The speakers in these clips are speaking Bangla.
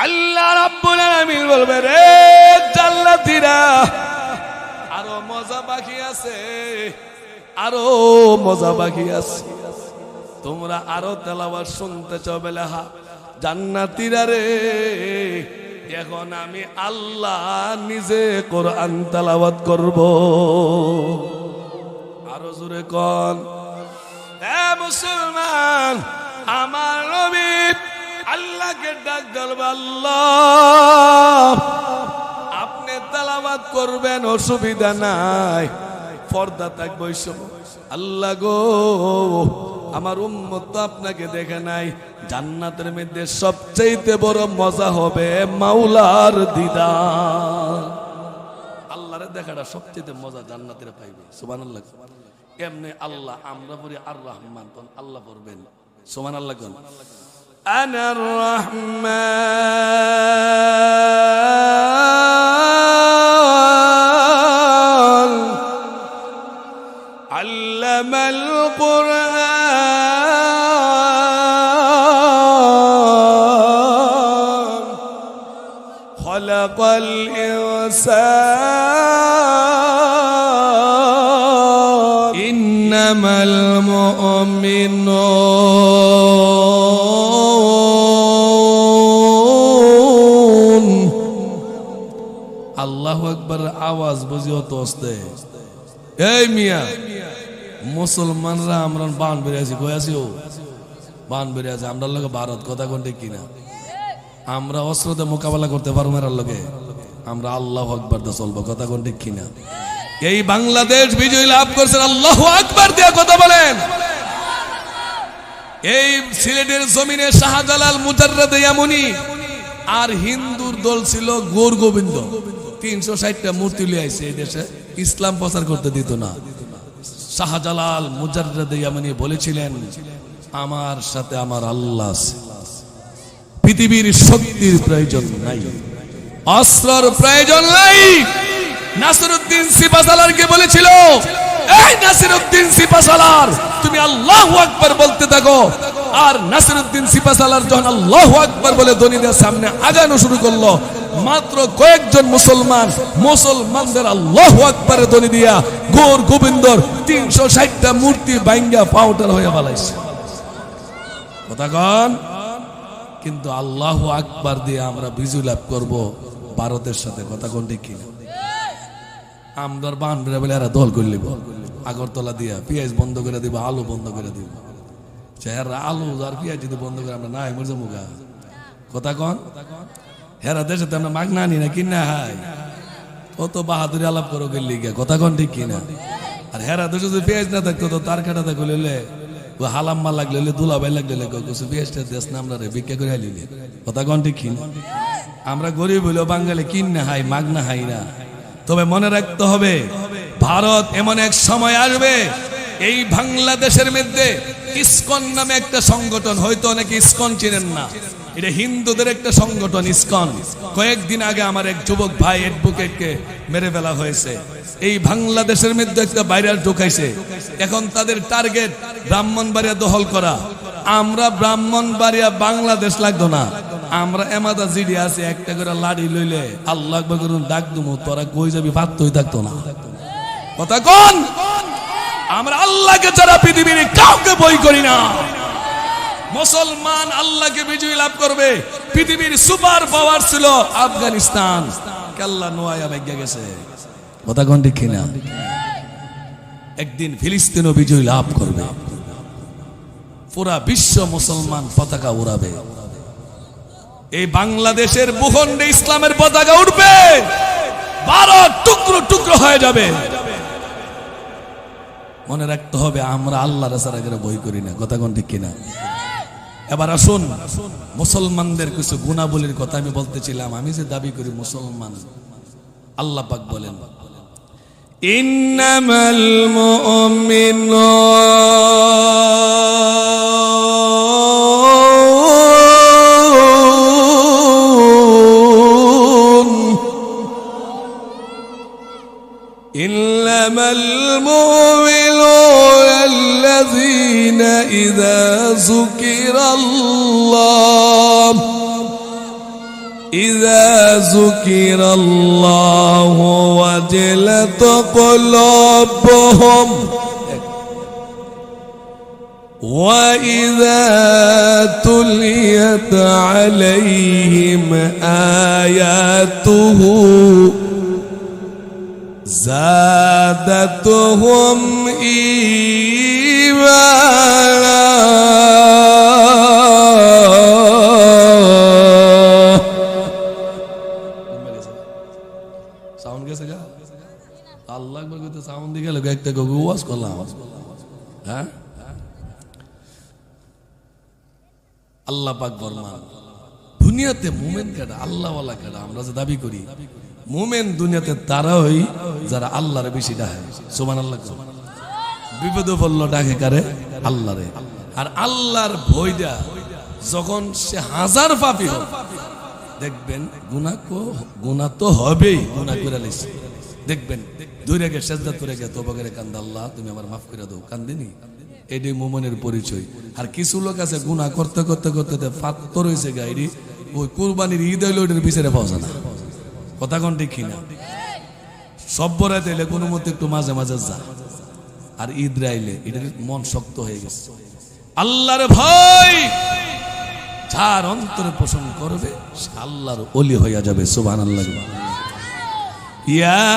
আল্লাহ রাব্বুল আলামিন বলবে, রে জান্নাতীরা আরো মজা বাকি আছে, আরো মজা বাকি আছে, তোমরা আরো তেলাওয়াত শুনতে চাও? বলে হা। জান্নাতীরা রে, এখন আমি আল্লাহ নিজে কোরআন তেলাওয়াত করব। আরো জোরে কোন। এ মুসলমান, আমার নবী আল্লাহকে ডাক দেব, আল্লাহ আপনি তেলাওয়াত করবেন, অসুবিধা নাই, পর্দা থাকবে ওই সময়। আল্লাহ গো, আমার উম্মত তো আপনাকে দেখে নাই, জান্নাতের মধ্যে সবচেয়ে বড় মজা হবে মাওলার দিদার। আল্লাহরে দেখাটা সবচেয়ে মজা জান্নাতের পাইবে। সুবহানাল্লাহ। এমনি আল্লাহ আমরা বলি আর রহমান, তখন আল্লাহ বলবেন সুবহানাল্লাহ কোন, আনার রহমান আল্লামাল কুরআন খালাকাল ইনসান ইন্নামাল মুমিনুন। আল্লাহু আকবার আওয়াজ বুঝিও তো আসতে। এই মিয়া, মুসলমানরা আমরা বান বেড়ে আছি, কই আছি? ও বান বেড়ে আছে আমরা লোক ভারত, কথা কোনটা কিনা? আমরা অস্ত্রতে মোকাবেলা করতে পারবো এর লগে? আমরা আল্লাহু আকবার দিয়ে চলবো, কথা কোনটা কিনা? এই বাংলাদেশ বিজয় লাভ করছে আল্লাহু আকবার দিয়ে, কথা বলেন। এই সিলেটের জমিনে শাহজালাল মুজাররদ ইয়ামুনি আর হিন্দুর দল ছিল গৌর গোবিন্দ, 360টা মূর্তি লিয়ে আইছে এই দেশে, ইসলাম প্রচার করতে দিত না। শাহজালাল মুজাররদ ইয়ামানি বলেছিলেন, আমার সাথে আমার আল্লাহ আছে, পৃথিবীর শক্তির প্রয়োজন নাই, অস্ত্রের প্রয়োজন নাই। নাসিরউদ্দিন সিপাহসালারকে বলেছিল, এই নাসিরউদ্দিন সিপাহসালার তুমি আল্লাহু আকবার বলতে থাকো। আর নাসিরউদ্দিন সিপাহসালার যখন আল্লাহু আকবার বলে ধ্বনিদের সামনে আগানো শুরু করলো, মাত্র কয়েকজন মুসলমানদের আল্লাহু আকবারের ধ্বনি দিয়া গৌর গোবিন্দর 360টা মূর্তি ভাঙ্গা পাউডার হয়ে বালাইছে, কথা কন। কিন্তু আল্লাহু আকবার দিয়ে আমরা বিজয় লাভ করব ভারতের সাথে, কথা কোন ঠিক কিনা? আমরা বানরা বলে এরা দল করে লিব, আগরতলা দিয়া পেঁয়াজ বন্ধ করে দিব, আলু বন্ধ করে দিব। হেরা আলু আর পেঁয়াজ যদি বন্ধ করে আমরা নাই মরজা মুগা, কথা কন। হেরা দেশে তো আমরা মাগনা আনি না, কিনা হাই কত বাহাদুরি আলাপ করো গেলি গিয়া, কথা কন ঠিক কিনা? আর হেরা দেশে যদি পেঁয়াজ না থাকতো তো তার কাটাতে করলে ও হালাম্মা লাগলে দুলাভাই লাগলে কিছু পেঁয়াজটা দেশ না আমরা ভিক্ষা করে হাইলি, কথা কন ঠিক কিনা? আমরা গরিব হইলেও বাঙালি কিনা হাই, মাগনা হাই না। তবে মনে রাখতে হবে, ভারত এমন এক সময় আসবে, এই বাংলাদেশের মধ্যে ইসকন নামে একটা সংগঠন, হয়তো অনেকে ইসকন চিনেন না, এটা হিন্দুদের একটা সংগঠন ইসকন। কয়েকদিন আগে আমার এক যুবক ভাই অ্যাডভোকেটকে মেরে ফেলা হয়েছে। এই বাংলাদেশের মধ্যে একটা ভাইরাস ঢুকাইছে। এখন তাদের টার্গেট ব্রাহ্মণবাড়িয়া দখল করা। আমরা ব্রাহ্মণবাড়িয়া বাংলাদেশ লাগতো না, আমরা এমাদা জিডি আছে, একটা করে লাড়ি লইলে আল্লাহ আকবার করুন ডাক দুমু, তোরা কই যাবি ভাবতেই থাকতো না, কথা কোন। আমরা আল্লাহকে ছাড়া পৃথিবীর কাউকে বই করি না। মুসলমান আল্লাহকে বিজয় লাভ করবে। পৃথিবীর সুপার পাওয়ার ছিল আফগানিস্তান, কেল্লা নোয়া ভেঙে গেছে, কথা কোন ঠিক কিনা? একদিন ফিলিস্তিনও বিজয় লাভ করবে, পুরা বিশ্ব মুসলমান পতাকা উড়াবে। এই বাংলাদেশের ভূখণ্ডে ইসলামের পতাকা উঠবে, ভারত টুকরো টুকরো হয়ে যাবে। মনে রাখতে হবে, আমরা আল্লাহর ছাড়া করে বই করি না, কথা কোন ঠিক কিনা? এবার আসুন, মুসলমানদের কিছু গুণাবলীর কথা আমি বলতেছিলাম। আমি যে দাবি করি মুসলমান, আল্লাহ পাক বলেন, ইন্নামাল মুমিনুন ইন্নামাল মুমিনুন আল্লাযীনা ইযা যুকিরাল্লাহ إذا ذكر الله وجلت قلوبهم وإذا تليت عليهم آياته زادتهم إيمانا সাউন্ড গেছে গা আল্লাহ আকবার কইতে সাউন্ড দিকে লাগে একটা গগু ওয়াজ করলাম হ্যাঁ আল্লাহ পাক ফরমান দুনিয়াতে মুমিন কাটা আল্লাহ ওয়ালা কাটা আমরা যে দাবি করি মুমিন দুনিয়াতে তারা হই যারা আল্লাহরে বেশি ডাকে সুবহানাল্লাহ বিপদে পড়লো ডাকে কারে আল্লাহরে আর আল্লাহর ভয়টা যখন সে হাজার পাপী হোক দেখবেন গুনাহ তো হবেই গুনাহ করে লাইছে দেখবেন দূরে গিয়ে সেজদা করে গিয়ে তওবা করে কান্দা আল্লাহ তুমি আমার মাফ করে দাও কান্দিনি এটাই মুমিনের পরিচয় আর কিছু লোক আছে গুনাহ করতে করতে করতে ফাত্তর হইছে গাইরি ওই কুরবানির ঈদ হইলো ওটার বিচারে পাওয়া যায় না কথা কোন ঠিক কিনা সব বরাতে এলে কোনো মতে একটু মাঝে মাঝে যা আর ঈদ রাইলে এটার মন শক্ত হয়ে গেছে আল্লাহর ভয় যার অন্তরে পোষণ করবে সে আল্লাহর ওলি হইয়া যাবে সুবহানাল্লাহ ইয়া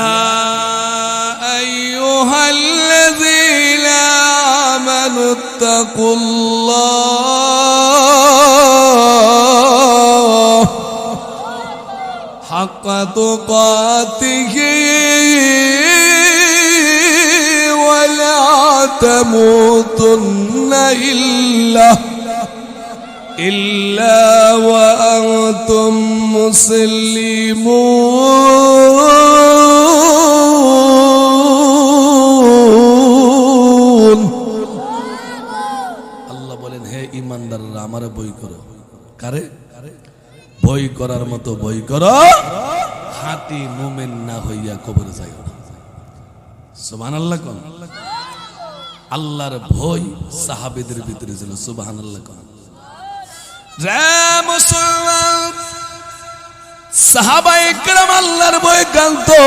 আইয়ুহাল্লাযীনা আমানু তাকুল্লাহ হাক্কা তুকাতিহি ওয়া লা তামুতুন্না إلا وأنتم مسلمون আল্লাহ বলেন হে ঈমানদাররা আমারে ভয় করো কারে ভয় করার মতো ভয় করো খাঁটি মুমিন না হইয়া কবরে যাইও না সুবহানাল্লাহ কোন আল্লাহর ভয় সাহাবীদের ভিতরে ছিল সুবহানাল্লাহ কোন মুসলমান সাহাবায়ে কেরাম আল্লাহর ভয়ে কাঁদতো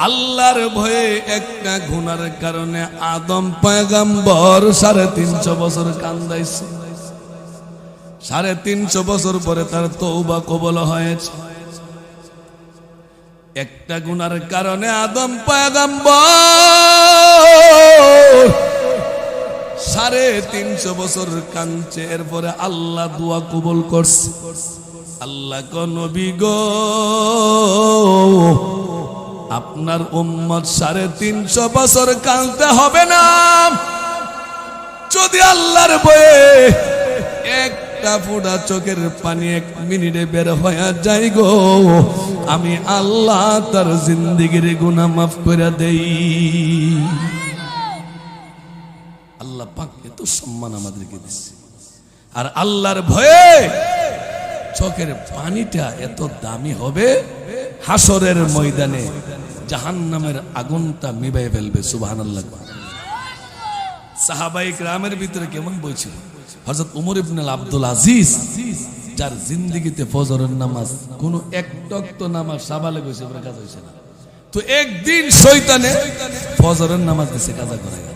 আল্লাহর ভয়ে একটা গুনার কারণে আদম পয়গম্বর 350 বছর কান্দাইছে 350 বছর পরে তার তওবা কবুল হয়েছে একটা গুনার কারণে আদম পয়গম্বর 350 বছর কাঁদছে এরপরে আল্লাহ দোয়া কবুল করছে আল্লাহ গো নবী গো আপনার উম্মত 350 বছর কাঁদতে হবে না যদি আল্লাহর ভয়ে একটা ফোঁটা চোখের পানি 1 মিনিটে বের হয়ে যায় গো আমি আল্লাহ তার জিন্দেগির গুনাহ মাফ করে দেই আল্লাহ পাক এত সম্মান আমাদেরকে দিচ্ছে আর আল্লাহর ভয়ে চোখের পানিটা এত দামি হবে হাসরের ময়দানে জাহান্নামের আগুনটা নিভাইয়া ফেলবে সুবহানাল্লাহ সাহাবায়ে কেরামের ভিতরে কেমন বলছিল হযরত ওমর ইবনে আব্দুল আজিজ যার জিন্দেগিতে ফজরের নামাজ কোনো এক ওয়াক্ত নামাজ সাবালেগ হইছে বলে কাজ হইছে না তো একদিন শয়তানে ফজরের নামাজ দিছে কাজা করায়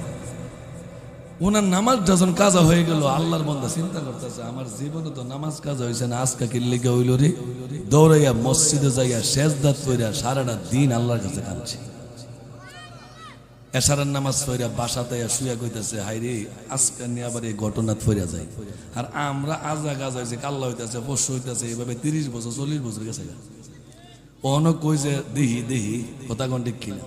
ওনার নামাজ যখন কাজা হয়ে গেল আল্লাহর বান্দা চিন্তা করতেছে আমার জীবনে তো নামাজ কাজা হয়েছে না আজকে কি লেগে হইল রে দৌড়াইয়া মসজিদে যাইয়া সেজদা কইরা সারাটা দিন আল্লাহর কাছে কাঁদছে এশারের নামাজ পড়া বাসাতে শুয়া কইতাছে হায়রে আজকে নিয়ে আবার এই ঘটনা ফইরা যায় আর আমরা আজা গাজা হইছে কাল্লা হইতাছে পরশু হইতাছে এইভাবে 30 বছর 40 বছর গেছে অনেক কই যে দেহি কথা কোন ঠিক কিনা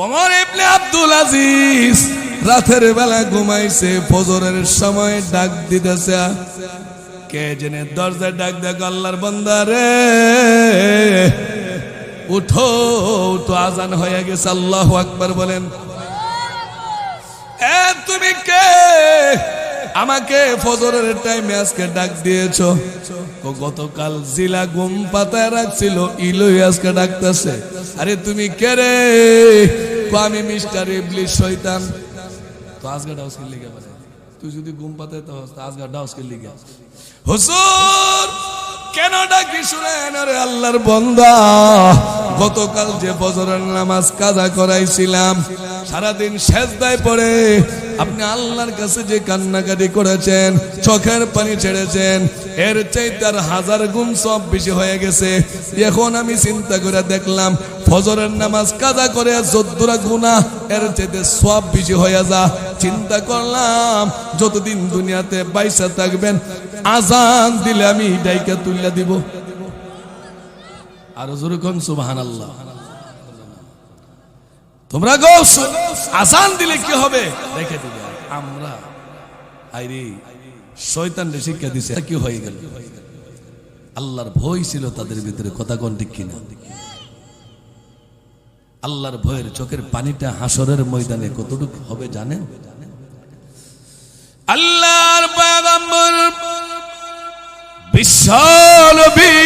ওমর ইবনে আব্দুল আজিজ রাতের বেলা ঘুমাইছে ফজরের সময় ডাক দিতেছে কে জেনে দরজায় ডাক দেখ আল্লাহর বান্দা রে উঠো উঠো আজান হয়ে গেছে আল্লাহু আকবার বলেন এ তুমি কে আমাকে ফজরের টাইমে আজকে ডাক দিয়েছো গতকাল জিলা ঘুম পাতায় রাখছিল ইলই আজকে ডাকতেছে আরে তুমি কে রে আমি মিস্টার ইবলিস শয়তান আজগা ডাউস কে লিগা পারে তুই যদি ঘুম পাতে তো আজগা ডাউস কে লিগা হুজুর কেন ডাকি শুনেন আরে আল্লাহর বান্দা গতকাল যে ফজরের নামাজ কাজা করাইছিলাম সারাদিন সেজদায় পড়ে আপনি আল্লাহর কাছে যে কান্নাকাটি করেছেন চোখের পানি ছেড়েছেন এর চাইতে আর 1000 গুণ সব বেশি হয়ে গেছে এখন আমি চিন্তা করে দেখলাম ফজরের নামাজ কাজা করে যদ্দুরা গুনাহ এর চাইতে সব বেশি হয়ে যা চিন্তা করলাম যতদিন দুনিয়াতে বাইসা থাকবেন আজান দিলে আমি ডাইকা তুইলা দিব আর জোরে কোন সুবহানাল্লাহ তোমরা গো আজান দিলে কি হবে দেখে দিবে আমরা আইরে শয়তান রে শিক্ষা দিছে কি হয়ে গেল আল্লাহর ভয় ছিল তাদের ভিতরে কথা কোন ঠিক কিনা আল্লাহর ভয়ের চোখের পানিটা হাসরের ময়দানে কতটুকু হবে জানেন আল্লাহর পয়গম্বর বিশ্বনবী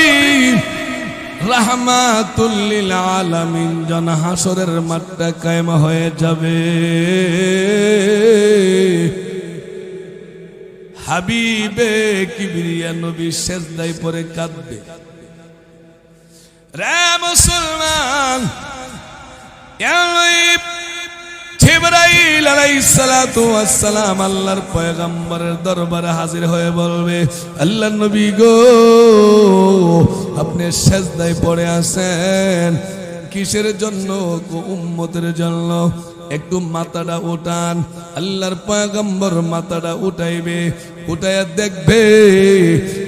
রাহমাতুল লিল আলামিন জন হাসরের মাঠটা কায়েম হয়ে যাবে হাবিবে কিবরিয়া নবী সিজদায় পড়ে কাঁদবে রে মুসলমান জিবরাইল আলাইহিস সালাতু ওয়াস সালাম আল্লাহর পয়গম্বরের দরবারে হাজির হয়ে বলবে আল্লাহর নবী গো আপনি সিজদায় পড়ে আছেন কিসের জন্য উম্মতের জন্য একটু মাথাটা উঠান আল্লাহর পয়গম্বর মাথাটা উঠাইবে উঠাইয়া দেখবে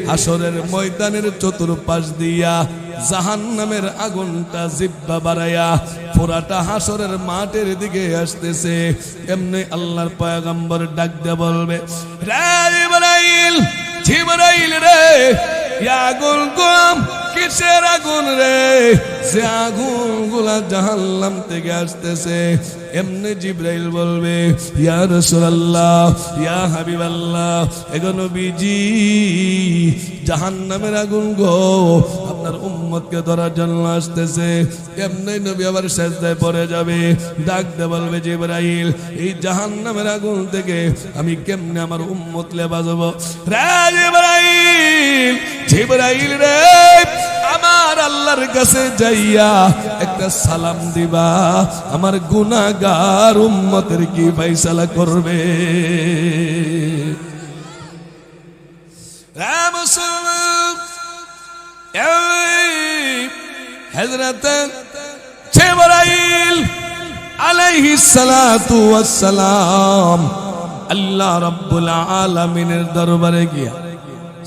হাসরের ময়দানের চতুর্পাশ দিয়া জাহান্নামের আগুনটা জিব্বা বাড়াইয়া পুরাটা হাসরের মাঠের দিকে আসতেছে এমনি আল্লাহর পয়গম্বর ডাক দিয়ে বলবে রে জিবরাইল জিবরাইল রে আগুন কম কিসের আগুন রে যে আগুন গুলা জাহান্নাম থেকে আসতেছে এমনি জিবরাইল বলবে ইয়া রাসূলুল্লাহ ইয়া হাবিবাল্লাহ এগো নবীজি জাহান্নামের আগুন গো আপনার উম্মতকে ধরার জন্য আসতেছে এমনি নবী আবার সিজদায় পড়ে যাবে ডাক দিয়ে বলবে জিবরাইল এই জাহান্নামের আগুন থেকে আমি কেমনে আমার উম্মতলে বাঁচাবো রে জিবরাইল জিবরাইল রে আমার আল্লাহর কাছে যাইয়া একটা সালাম দিবা আমার গুনাহগার উম্মতের কি ফয়সালা করবে রে মুসলমান হযরত জিবরাইল আলাইহিস সালাতু ওয়াস সালাম আল্লাহ রাব্বুল আলামিনের দরবারে গিয়া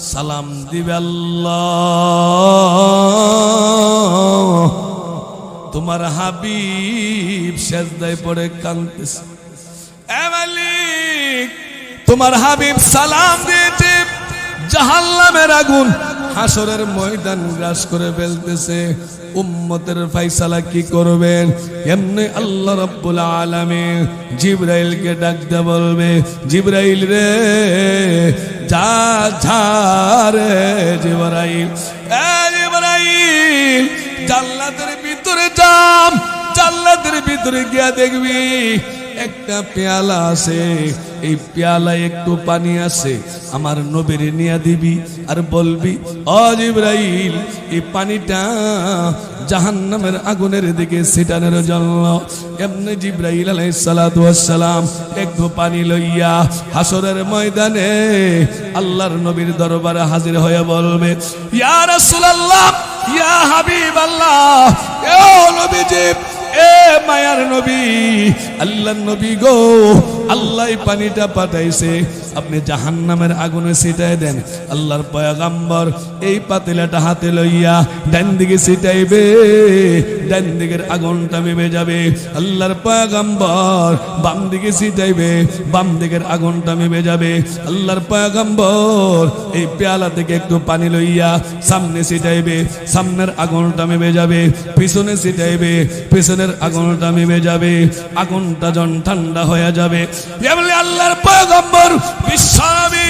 সালাম দিবে আল্লাহ তোমার হাবিব সিজদায় পড়ে কাঁদতেছে এ মালিক তোমার হাবিব সালাম দিয়েছে জাহান্নামের আগুন হাসরের ময়দান গ্রাস করে ফেলতেছে উম্মতের ফয়সালা কি করবেন এমনি আল্লাহ রাব্বুল আলামিন জিবরাইলকে ডাক দিয়ে বলবে জিবরাইল রে যা যা রে জিবরাইল এ জিবরাইল জান্নাতের ভিতরে যাম জান্নাতের ভিতরে গিয়া দেখবি একটা পেয়ালা আছে এই পেয়ালায় একটু পানি আছে আমার নবীরে নিয়ে দিবি আর বলবি ও জিবরাইল এই পানিটা জাহান্নামের আগুনের দিকে ছিটানোর জন্য এমনি জিবরাইল আলাইহিস সালাতু ওয়াস সালাম একটু পানি লইয়া হাসরের ময়দানে আল্লাহর নবীর দরবারে হাজির হয়ে বলবে ইয়া রাসূলুল্লাহ ইয়া হাবিবাল্লাহ ও নবীজি এ মায়ার নবী আল্লাহর নবী গো আল্লাহ পানিটা পাঠাইছে আপনি জাহান্নামের আগুনে ছিটায় দেন আল্লাহর পয়গম্বর এই পাতিলাটা হাতে লইয়া ডান দিকে ছিটাইবে ডান দিকের আগুনটা নিভে যাবে আল্লাহর পয়গম্বর বাম দিকে ছিটাইবে বাম দিকের আগুনটা নিভে যাবে আল্লাহর পয়গম্বর এই পেয়ালা থেকে একটু পানি লইয়া সামনে ছিটাইবে সামনের আগুনটা নিভে যাবে পিছনে ছিটাইবে পিছনের আগুনটা নিভে যাবে আগুনটা যখন ঠান্ডা হয়ে যাবে এমনি আল্লাহর পয়গম্বর বিশ্বনবী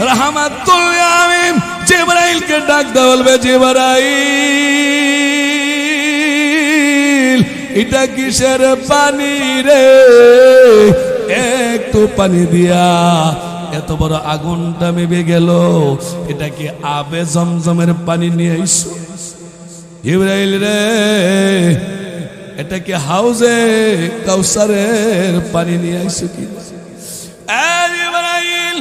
রাহমাতুল লিল আলামিন জিবরাইলকে ডাক দিয়ে বলবে জিবরাইল এটা কিসের পানি রে একটু পানি দিয়া এত বড় আগুনটা মেবে গেল, এটা কি আবে জমজমের পানি নিয়ে আইছো? জিবরাইল রে, এটা কি হাউজে কাউসারের পানি নিয়ে আইছো কি? জিবরাইল,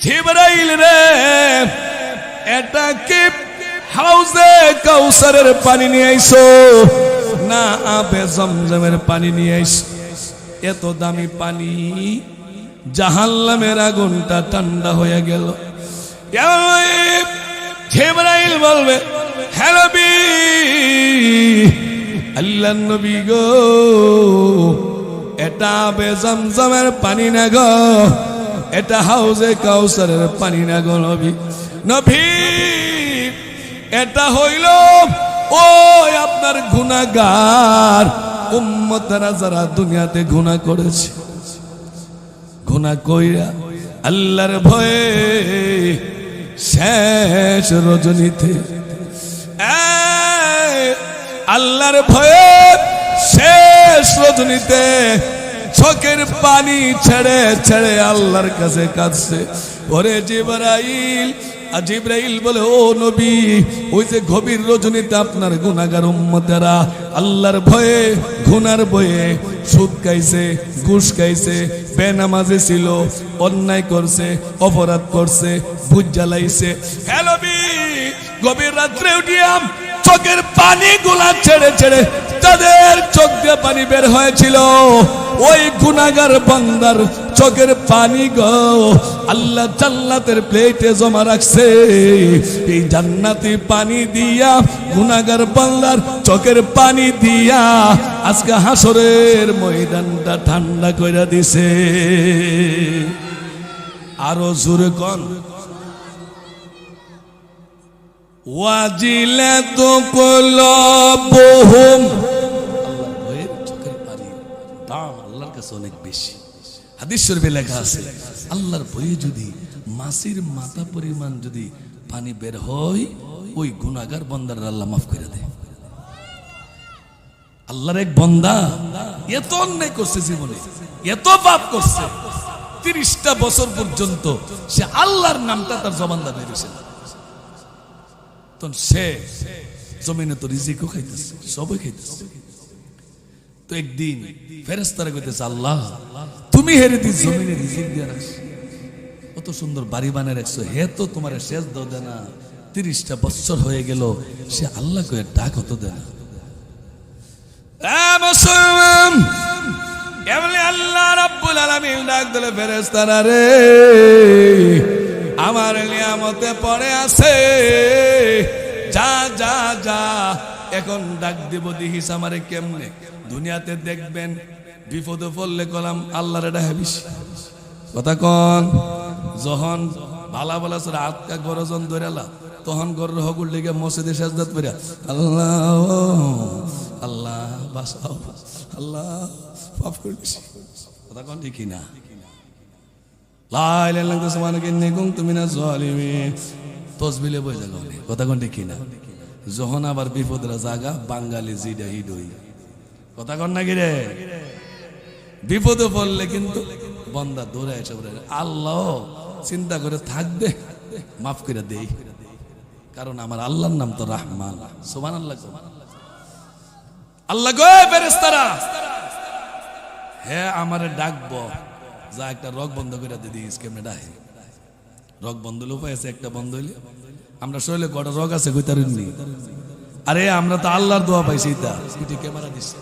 জিবরাইল রে, এটা কি হাউজে কাউসারের পানি নিয়ে আইছো না আবে জমজমের পানি নিয়ে আইছো? এত দামি পানি, জাহান্নামের আগুনটা ঠান্ডা হয়ে গেল। জিবরাইল বলবে, হে নবী, আল্লাহর নবী গো, এটা আবে জমজমের পানি না গো, এটা হাউজে কাউসারের পানি না গো নবী। নবী, এটা হইল ওই আপনার গুনাহগার উম্মতরা যারা দুনিয়াতে গুনাহ করেছে, গুনাহ কইরা আল্লাহর ভয়ে শেষ রজনীতে, আল্লাহর ভয়ে শেষ রজনীতে চোখের পানি ছেড়ে ছেড়ে আল্লাহর কাছে কাঁদছে। ওরে জিবরাইল, জিবরাইল বলে, ও নবী, ওই যে গভীর রজনীতে আপনার গুনাহগার উম্মতেরা আল্লাহর ভয়ে গুনার ভয়ে সুদ খাইছে, ঘুষ খাইছে, বেনামাজি ছিল, অন্যায় করছে, অপরাধ করছে, ভূত জ্বালাইছে। হে নবী, গভীর রাত্রে উঠিয়া চোখের পানি গুলা ছেড়ে ছেড়ে তাদের চোখ দিয়ে পানি বের হয়েছিল। ওই গুনাহগার বান্দার চোখের পানি গো আল্লাহ জান্নাতের প্লেটে জমা রাখছে। এই জান্নাতি পানি দিয়া গুনাহগার বান্দার চোখের পানি দিয়া আজকে হাসরের ময়দানটা ঠান্ডা কইরা দিছে। আরো জোরে কোন, ওয়াজিলে তো কলবুহুম, আল্লাহর ভয়ের চোখের পানি দাম আল্লাহর কাছে অনেক বেশি। হাদিস শরীফে লেখা আছে, আল্লাহর ভয়ে যদি মাছির মাথা পরিমাণ যদি পানি বের হয়, ওই গুনাহগার বান্দার আল্লাহ মাফ করে দেয়। আল্লাহর এক বান্দা এত অন্যায় করছে, জীবনে এত পাপ করছে, 30টা বছর পর্যন্ত সে আল্লাহর নামটা তার জবান দা বেরিয়েছে। সে জমিনে তো রিজিকও খাইতেছে, সবই খাইতেছে। তো একদিন ফেরেশতারা কইতেছে, আল্লাহ তুমি হেরে দি জমিনে রিজিক দিয়ে রাখছো, কত সুন্দর বাড়ি বানিয়ে রাখছো, হে তো তোমার শেষ দাও দে না, 30টা বছর হয়ে গেল, সে আল্লাহ কয়ে ডাক হতো দে না। মুসলমান, এমনি আল্লাহ রাব্বুল আলামিন ডাক দিলে, ফেরেশতারা রে, আমার নিয়ামতে পড়ে আছে, যা যা যা, এখন ডাক দিব, দেখিস আমারে কেমনে। দুনিয়াতে দেখবেন বিপদে পড়লে কলাম আল্লাহরে ডাকে বেশি, কথা কন। যখন ভালা ভালা সরে আটকা গরজন ধরেলা, তখন গরের হগুর লেগে মসজিদে সাজদাত করিয়া আল্লাহ আল্লাহ বাঁচাও, আল্লাহ পাপ করেছি, কথা কন ঠিক না? তসবিলে বই জায়গা, কথা কোন ঠিক না? যখন আবার বিপদরা জাগা বাঙালি জিডা হিডই, কথা কন নাকি রে? বিপদে পড়লে কিন্তু বন্দা দৌড়ে এসে আল্লাহ চিন্তা করে থাকবে, মাফ করে দেই, কারণ আমার আল্লাহর নাম তো রাহমান। সুবহানাল্লাহ, আল্লাহ গো ফেরেশতারা, হে আমারে ডাকবো, যা একটা রক বন্ধ করে দিস। কেমনে ডাকে? রক বন্ধ হলে উপায় আছে, একটা বন্ধ হইলে আমরা শরীরে কটা রক আছে কইতারিনি? আরে আমরা তো আল্লাহর দোয়া পাইছি, তা কোটি ক্যামেরা দিচ্ছে,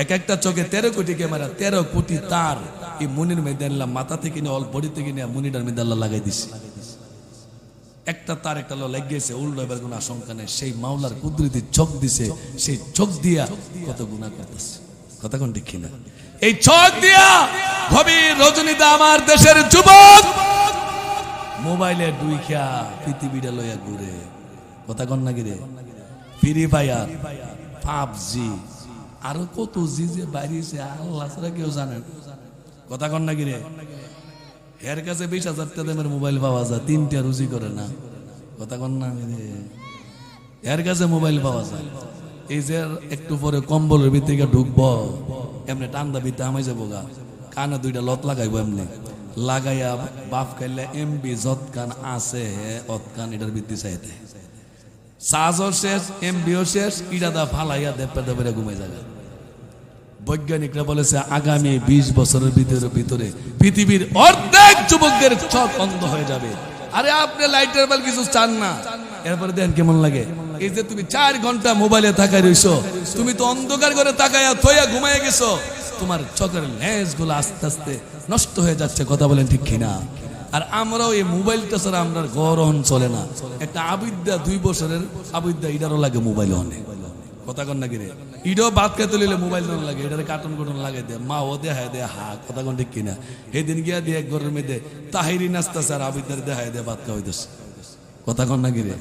এক একটা চোখে 13 কোটি ক্যামেরা, 13 কোটি তার এই মুনির মধ্যে আল্লাহ মাথা থেকে নিয়ে অল্প বডি থেকে নিয়ে মুনিটার মধ্যে আল্লাহ লাগাই দিছে। একটা তার একটা লেগেছে, উল্টো এবার কোনো আশঙ্কা নেই। সেই মাওলার কুদরতি চোখ দিছে, সেই চোখ দিয়া কত গুনাহ করতেছে, কথা কোন ঠিক না? এই চোখ দিয়া গভীর রজনীতে আমার দেশের যুবক মোবাইলে ডুইখা পৃথিবীটা লইয়া ঘুরে, কথা কন নাকি রে? ফ্রি ফায়ার, পাবজি, আরো কত জি যে বাইরেছে আল্লাহ ছাড়া কেউ জানে, কথা কন নাকি রে? এর কাছে 20,000 টাকা দামের মোবাইল পাওয়া যায়, 3টা রুজি করে না, কথা কন না রে? এর কাছে মোবাইল পাওয়া যায়, এই যে একটু পরে কম্বলের ভিতরে ঢুকবো, এমনি টান্দা ভিতরে আমায় যাবো গা, কানে দুইটা লত লাগাইবো এমনি লাগাইয়া বাপ খাইলে এমবি যত কান আছে অত কান এটার বৃদ্ধি চাইতে চার্জও শেষ এমবিও শেষ ইটা দা ফালাইয়া দেপে দেপে ঘুমাই যাবে। বৈজ্ঞানিকরা বলেছে আগামী 20 বছরের ভিতরে পৃথিবীর অর্ধেক যুবকদের চোখ অন্ধ হয়ে যাবে। আরে আপনি লাইটের বেল কিছু চান না, এরপরে দেখেন কেমন লাগে। এই যে তুমি 4 ঘন্টা মোবাইলে তাকায় রইছো, তুমি তো অন্ধকার করে তাকায়া থইয়া ঘুমায় গেছো, তোমার চোখের লেন্স গুলো আস্তে আস্তে নষ্ট হয়ে যাচ্ছে। কথা বলেন ঠিক কিনা? আর আমরাও এই মোবাইলটা ছাড়া আমরা গরম চলে না। একটা আবিদ্যা 2 বছরের আবিদ্যা ইডারও লাগে মোবাইল অনেক। কথা কন নাকি রে? ইডও ভাত খেতে লিলে মোবাইল না লাগে, এটারে কার্টুন কুটুন লাগে দে, মা ও দেখায় দে হা। কথা কন ঠিক কিনা? সেদিন গিয়া দিয়ে ঘরের মধ্যে তাহিরি নাচতেছে আর আবিদ্যার দেখায় দে ভাত খাওয়াইতেছে। কথা কন নাকি রে?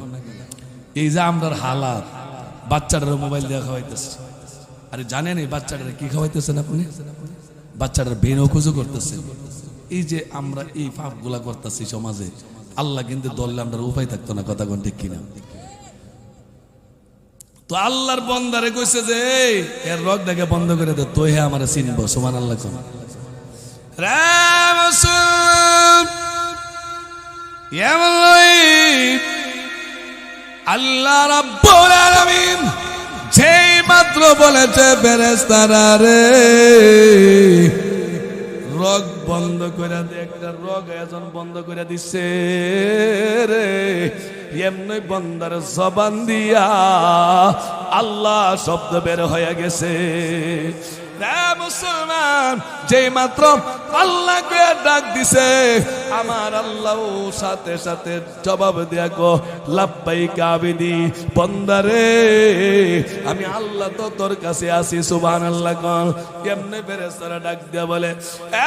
এই যে আমরার হালাত, বাচ্চাটার মোবাইল দিয়ে খাওয়াইতেছে। আরে জানেন এই বাচ্চাটারে কি খাওয়াইতেছেন আপনি? বাচ্চাটার বেন খুঁজো করতেছে। এই যে আমরা এই পাপ গুলা করতেছি সমাজে, আল্লাহ কিন্তু দললে আমরা উপায় থাকতো না। কথা কোন ঠিক কিনা? তো আল্লাহর বন্দারে কইছে যে এর রগ দেখে বন্ধ করে দে, তো হে আমার চিনবো। সুবহানাল্লাহ কোন আল্লাহ রাব্বুল আলামিন যেই মাত্র বলেছে ফেরেশতারা রে রগ বন্ধ করে দে, একটা রগ এখন বন্ধ করে দিচ্ছে রে। এমনি বন্দার জবান দিয়া আল্লাহ শব্দ বের হয়ে গেছে। মুসলমান যেই মাত্র আল্লাহকে ডাক দিছে, আমার আল্লাহ সাথে সাথে জবাব দিয়া গো লাব্বাইকা আবিদি, বন্দারে আমি আল্লাহ তো তোর কাছে আছি। সুবহানাল্লাহ কোন। কেমনে ফেরেশতারা ডাক দিয়া বলে,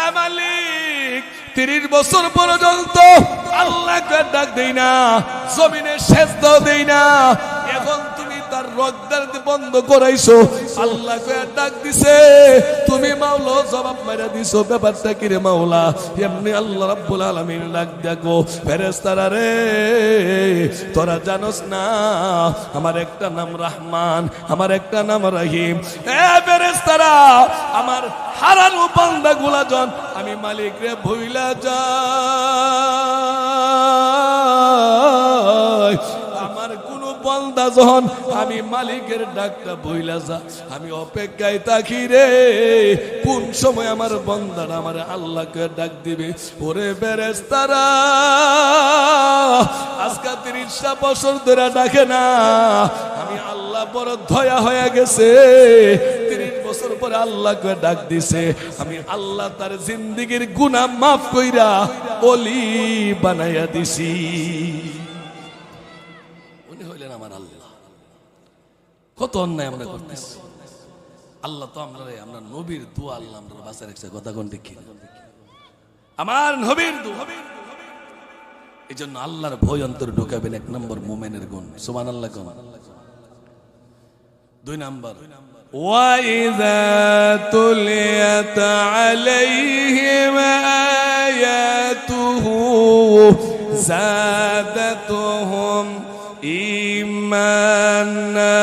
এ মালিক 30 বছর পর্যন্ত আল্লাহকে ডাক দেই না, জমিনে সেজদা দেই না, এখন তুমি তার রগদার বন্ধ করাইছো। আল্লাহকে ডাক দিছে, তুমি মাওলা জবাব মাইরা দিছো। ব্যাপারটা কি রে মাওলা? এমনি আল্লাহ রাব্বুল আলামিন ডাক দেখো, ফেরেশতারা রে তোরা জানোস না আমার একটা নাম রহমান, আমার একটা নাম রহিম। এ ফেরেশতারা, আমার হারানো বান্দা গুলা জন আমি মালিক রে ভুইলা যাই, আমার কোন বান্দা যখন আমি মালিকের ডাকটা বইলা যা, আমি অপেক্ষায় থাকি রে কোন সময় আমার বান্দারা আমার আল্লাহকে ডাক দিবে। ওরে ফেরেশতারা, আজকে 30টা বছর ধরে ডাকে না, আমি আল্লাহ বড় দয়া হয়ে গেছে। 30 বছর পরে আল্লাহকে ডাক দিছে, আমি আল্লাহ তার জিন্দেগীর গুনাহ মাফ কইরা ওলি বানাইয়া দিছি। আমার আল্লাহ কত অন্যায় আমরা করতেছি। আল্লাহ তো আমরা নবীর দোয়া আল্লাহ আমরা বাঁচা রাখছে। কথা কোন ঠিক কিনা? আমার নবীর দোয়া। এই জন্য আল্লাহর ভয় অন্তর ঢুকাবেন 1 নম্বর মুমিনের গুণ। সুবহানাল্লাহ কোন। 2 নম্বর ওয়া ইযা তুলিয়াত আলাইহিম আয়াতুহু যাদাতুহুম ঈমানা।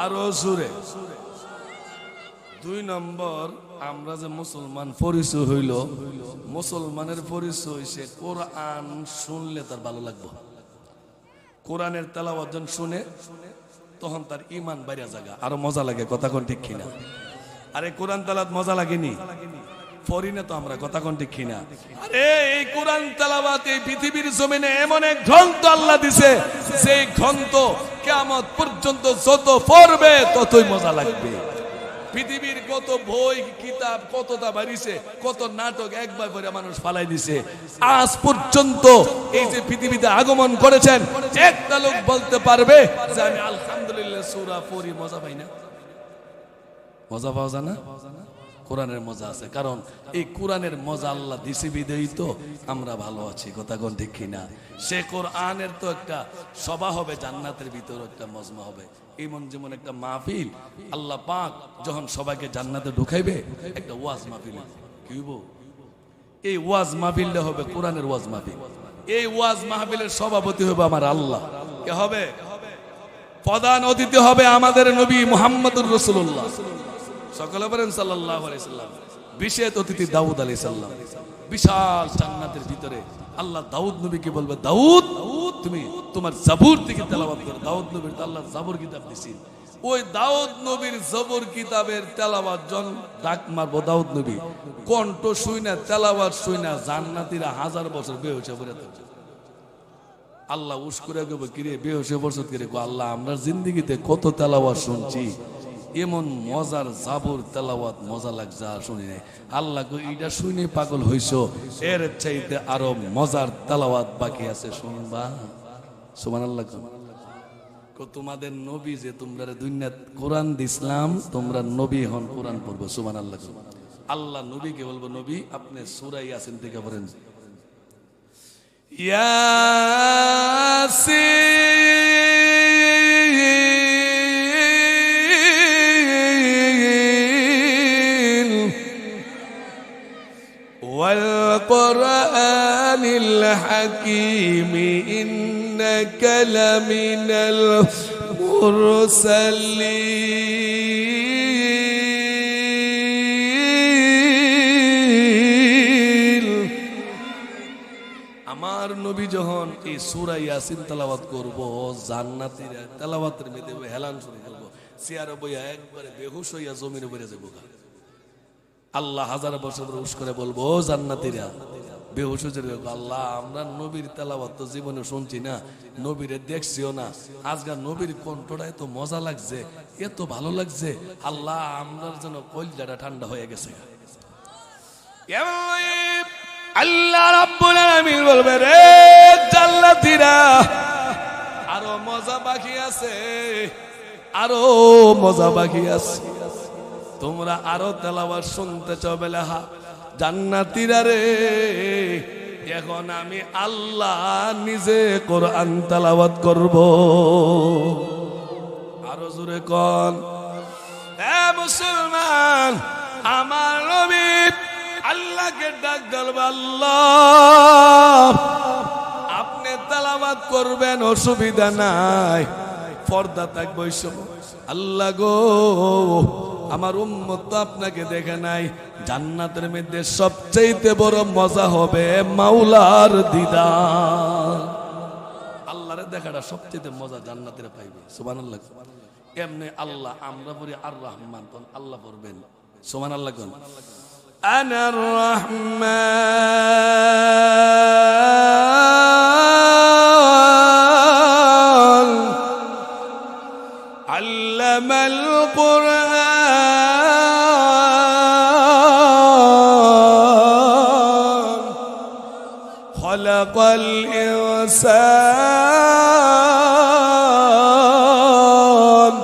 আরো জোরে 2 নম্বর, আমরা যে মুসলমান পরিচয় হইল, মুসলমানের পরিচয় সে কোরআন শুনলে তার ভালো লাগবে। কোরআনের তেলাওয়াত যখন শুনে তখন তার ঈমান বাইরে জায়গা আরো মজা লাগে। কথা কোন ঠিক কিনা? আরে কোরআন তেলাওয়াত মজা লাগেনি? পড়ি না তো আমরা। কথা কোন ঠিক কিনা? আরে এই কোরআন তেলাওয়াত এই পৃথিবীর জমিনে এমন এক গ্রন্থ আল্লাহ দিছে, সেই গ্রন্থ কিয়ামত পর্যন্ত যত পড়বে ততই মজা লাগবে। পৃথিবীর কত বই কিতাব কতটা বাড়িছে, কত নাটক একবার করে মানুষ ফালাই দিছে। আজ পর্যন্ত এই যে পৃথিবীতে আগমন করেছেন, একটা লোক বলতে পারবে যে আমি আলহামদুলিল্লাহ সূরা পড়ি মজা পাই না? মজা পাওয়া যায় না? কোরআনের মজা আছে, কারণ এই কোরআনের মজা আল্লাহ দিছে বিদেই তো আমরা ভালো আছি। কথা কোন ঠিক কিনা? সে কোরআনের তো একটা সভা হবে, জান্নাতের ভিতর একটা মজমা হবে। এমন যেমন একটা মাহফিল আল্লাহ পাক যখন সবাইকে জান্নাতে ঢুকাইবে, একটা ওয়াজ মাহফিল কি হইব? এই ওয়াজ মাহফিলটা হবে কোরআনের ওয়াজ মাহফিল। এই ওয়াজ মাহফিলের সভাপতি হবে আমার আল্লাহ। কে হবে? প্রধান অতিথি হবে আমাদের নবী মুহাম্মদুর রাসূলুল্লাহ, সকলে বলেন সাল্লাল্লাহু আলাইহি সাল্লাম। বিশেষ অতিথি দাউদ আলাইহিস সালাম। বিশাল জান্নাতের ভিতরে আল্লাহ দাউদ নবীকে বলবে, দাউদ তুমি তোমার জাবুর থেকে তেলাওয়াত করো। দাউদ নবীর আল্লাহ জাবুর কিতাব দিয়েছে, ওই দাউদ নবীর জাবুর কিতাবের তেলাওয়াত জন ডাক মারবো দাউদ নবী কণ্ঠ শুই না, তেলাওয়াত শুই না, জান্নাতীরা 1000 বছর বেহুশ হয়ে থাকবে। আল্লাহ উস করে গেবে, কিরে বেহুশ বছর কিরে গো আল্লাহ, আমরা জিন্দেগিতে কত তেলাওয়াত শুনছি, এমন মজার জাবুর তেলাওয়াত মজা লাগছে আর শুনি নাই। আল্লাহ গো এইটা শুনে পাগল হইছো, এর চাইতে আরো মজার তেলাওয়াত বাকি আছে, শুনবা। সুবহানাল্লাহ। তোমাদের নবী যে তোমরা দুনিয়াত কোরআন দিছিলাম, তোমরা নবী হন কোরআন পড়বো। সুবহানাল্লাহ। আল্লাহ নবীকে বলবো, নবী আপনি সূরা ইয়াসিন থেকে পড়েন। ইয়াসিন ওয়াল কুরআনিল হাকীম ইন্নাকা লামিনাল মুরসালিন। আমার নবী যখন এই সূরা ইয়াসিন তেলাওয়াত করব, জান্নাতীরা তেলাওয়াতের মধ্যে হেলান শুরু করব, চেয়ারে বইয়া একবারে বেহুশ হইয়া জমিনে পড়ে যাবো। আল্লাহ 1000 বছর উস করে বলবো, ও জান্নাতীরা বেহুশ হয়ে যাবে। আল্লাহ আমরা নবীর তেলাওয়াত তো জীবনে শুনছি না, নবীরে দেখছিও না, আজকে নবীর কণ্ঠটা এত মজা লাগছে, এত ভালো লাগছে, আল্লাহ আমরার যেন কলিজাটা ঠান্ডা হয়ে গেছে। আল্লাহ রাব্বুল আলামিন বলবে, রে জান্নাতীরা আরো মজা বাকি আছে, আরো মজা বাকি আছে, তোমরা আরো তেলাওয়াত শুনতে চাও বলে, হা জান্নাতীরা রে, এখন আমি আল্লাহ নিজে কোরআন তেলাওয়াত করব। আরো জোরে কোন, এ মুসলমান, আমার নবী আল্লাহকে ডাক দেব, আল্লাহ আপনি তেলাওয়াত করবেন, অসুবিধা নাই, পর্দা থাকবে ওই সময়। আল্লাহ গো আমার উম্মত তো আপনাকে দেখে নাই, জান্নাতের মধ্যে সবচেয়ে বড় মজা হবে মাওলার দিদার। আল্লাহরে দেখাটা সবচেয়ে মজা জান্নাতীরা পাইবে। সুবহানাল্লাহ। এমনি আল্লাহ আমরা পড়ি আর রহমান, তখন আল্লাহ পড়বেন সুবহানাল্লাহ। আনার রহমান আল্লামাল কুরআন খালাকাল ইনসান।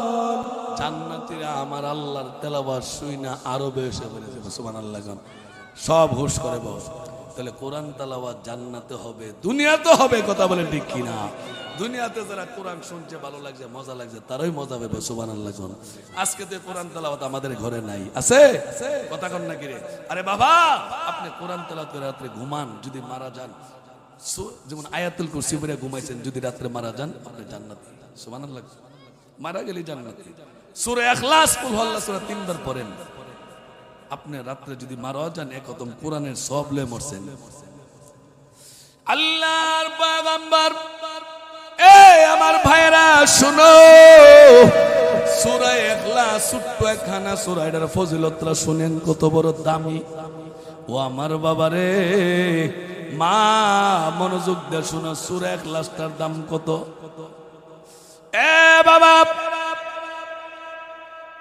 জান্নাতীরা আমার আল্লাহর তেলাওয়াত শুই না আরো বেশি বলে যাবে। সুবহানাল্লাহ। সব হুশ করে বল। তাহলে কোরআন তেলাওয়াত জান্নাতে হবে, দুনিয়াতে হবে, কথা বলে ঠিক কিনা? দুনিয়াতে যারা কোরআন শুনছে, ভালো লাগছে, মজা লাগছে, তারাই মজা পাবে। সুবহানাল্লাহ। আজকে তো কোরআন তেলাওয়াত আমাদের ঘরে নাই, আছে? কথা কন না কিরে? আরে বাবা, আপনি কোরআন তেলাওয়াত করে রাত্রে ঘুমান, যদি মারা যান, যেমন আয়াতুল কুরসি পড়ে ঘুমাইছেন, যদি রাত্রে মারা যান আপনি জান্নাতি। সুবহানাল্লাহ। মারা গেলে জান্নাতি। সূরা ইখলাস কুল হুয়াল্লাহু সূরা 3 বার পড়েন, আপনি রাত্রে যদি মারা যান এক খতম কোরআনের সব লয়ে মরছেন। আল্লাহর পয়গম্বর, এই আমার ভাইরা শুনো, সূরা ইখলাস ছোট্ট একখানা সূরা, এটার ফজিলতটা শুনেন কত বড় দামি। ও আমার বাবারে, মা মনোযোগ দিয়ে শুনো, সূরা ইখলাসটার দাম কত? এ বাবা,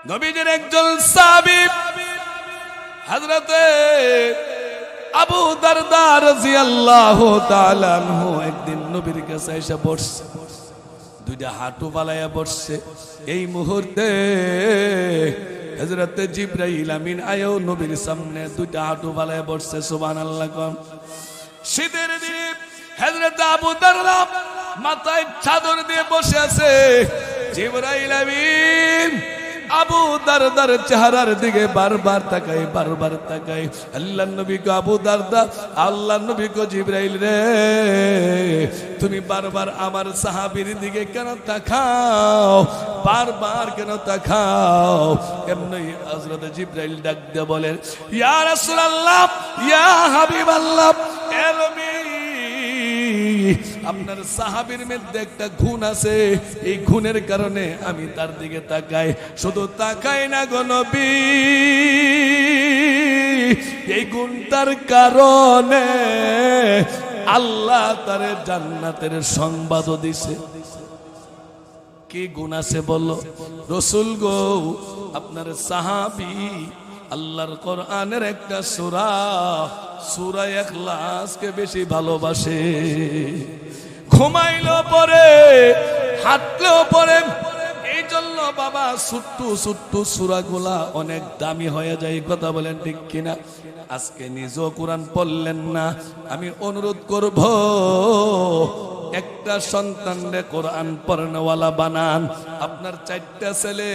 নবীজির একজন সাহাবী হযরতে আবু দারদা রাদিয়াল্লাহু তাআলা আনহু একদিন নবীর কাছে এসে বসছে, দুইটা হাঁটু বালায়া বসছে। এই মুহূর্তে হযরতে জিবরাইল আমিন আয়ো নবীর সামনে দুইটা হাঁটু বালায়া বসছে। সুবহানাল্লাহ। শীতের দিনে হযরতে আবু দারদা মাথায় চাদর দিয়ে বসে আছে। জিবরাইল আমিন আবু দারদার চেহারার দিকে বারবার তাকাই, বারবার তাকাই। আল্লাহর নবী কো আবু দারদা, আল্লাহর নবী কো জিবরাইল রে, তুমি বারবার আমার সাহাবীর দিকে কেন তাকাও, বারবার কেন তাকাও? এমনি হযরত জিবরাইল ডাক দিয়ে বলেন, ইয়া রাসূলুল্লাহ, ইয়া হাবিবাল্লাহ, এ নবী, আপনার সাহাবীর মধ্যে একটা গুণ আছে, এই গুণের কারণে আমি তার দিকে তাকাই। শুধু তাকাই না গো নবী, এই গুণটার কারণে আল্লাহ তার জান্নাতের সংবাদও দিছে। কি গুণ আছে বলো রাসূল গো? আপনার সাহাবী আল্লাহর কোরআনের একটা সূরা, সূরা ইখলাসকে বেশি ভালোবাসে। ঘুমাইলো পরে, হাঁটলেও পরে। এই জন্য বাবা ছোট্ট ছোট্ট সূরাগুলা অনেক দামি হয়ে যায়, কথা বলেন ঠিক কিনা? আজকে নিজেও কোরআন পড়লেন না, আমি অনুরোধ করব একটা সন্তানরে কোরআন পড়নেওয়ালা বানান। আপনার 4টা ছেলে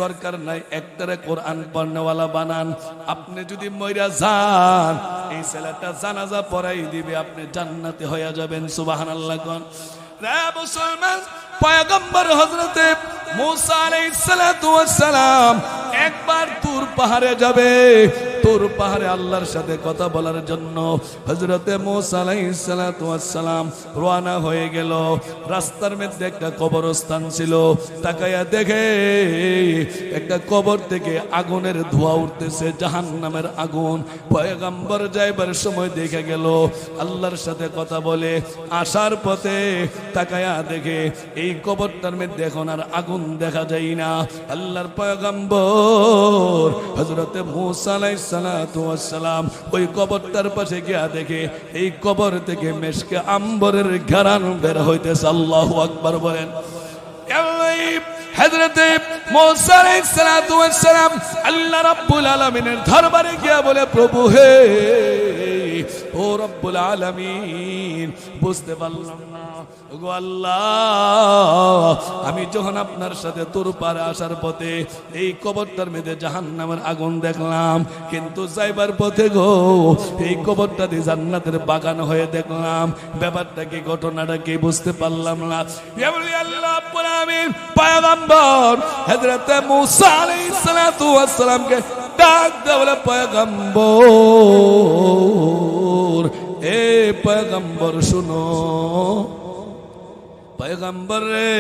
দরকার নাই, একটারে কোরআন পড়নেওয়ালা বানান। আপনি যদি মইরা যান, এই ছেলেটা জানাজা পড়াই দিবে, আপনি জান্নাতে হয়ে যাবেন। সুবহানাল্লাহ। কোন রে মুসলমান, পয়গম্বর হযরতে মুসা আলাইহিস সালাতু ওয়াস সালাম একবার তুর পাহাড়ে যাবে। তুর পাহাড়ে আল্লাহর সাথে কথা বলার জন্য হযরতে মুসা আলাইহিস সালাতু ওয়াস সালাম রওনা হয়ে গেল। রাস্তার মধ্যে একটা কবরস্থান ছিল, তাকায়া দেখে একটা কবর থেকে আগুনের ধোঁয়া উঠতেছে, জাহান্নামের আগুন। পয়গম্বর যাইবার সময় দেখে গেল, আল্লাহর সাথে কথা বলে আসার পথে তাকায়া দেখে এই কবরটার মধ্যে এখন আর আগুন দেখা যায় না। আল্লাহর পয়গম্বর হযরতে মুসা আলাইহিস সালাতু ওয়াস সালাম ওই কবরটার পাশে গিয়া দেখে এই কবর থেকে মেশকে আম্বরের ঘ্রাণ বের হইতেছে। আল্লাহু আকবার বলেন। হযরতে মুসা আলাইহিস সালাতু ওয়াস সালাম আল্লাহ রাব্বুল আলামিনের দরবারে গিয়া বলে, প্রভু হে, ও রব্বুল আলামিন, বুঝতে পারলাম না গো আল্লাহ, আমি যখন আপনার সাথে তোর পারে আসার পথে এই কবরটার মধ্যে জাহান্নামের আগুন দেখলাম, কিন্তু যাইবার পথে গো এই কবরটা দিয়ে জান্নাতের বাগান হয়ে দেখলাম। ব্যাপারটা কি, ঘটনাটা কি বুঝতে পারলাম না। আল্লাহ রাব্বুল আলামিন পয়গম্বর হযরত মুসা আলাইহিস সালাতু ওয়াস সালামকে ডাক দেয়া বলে, পয়গম্বর, এ পয়গম্বর শুনো, পয়গম্বর রে,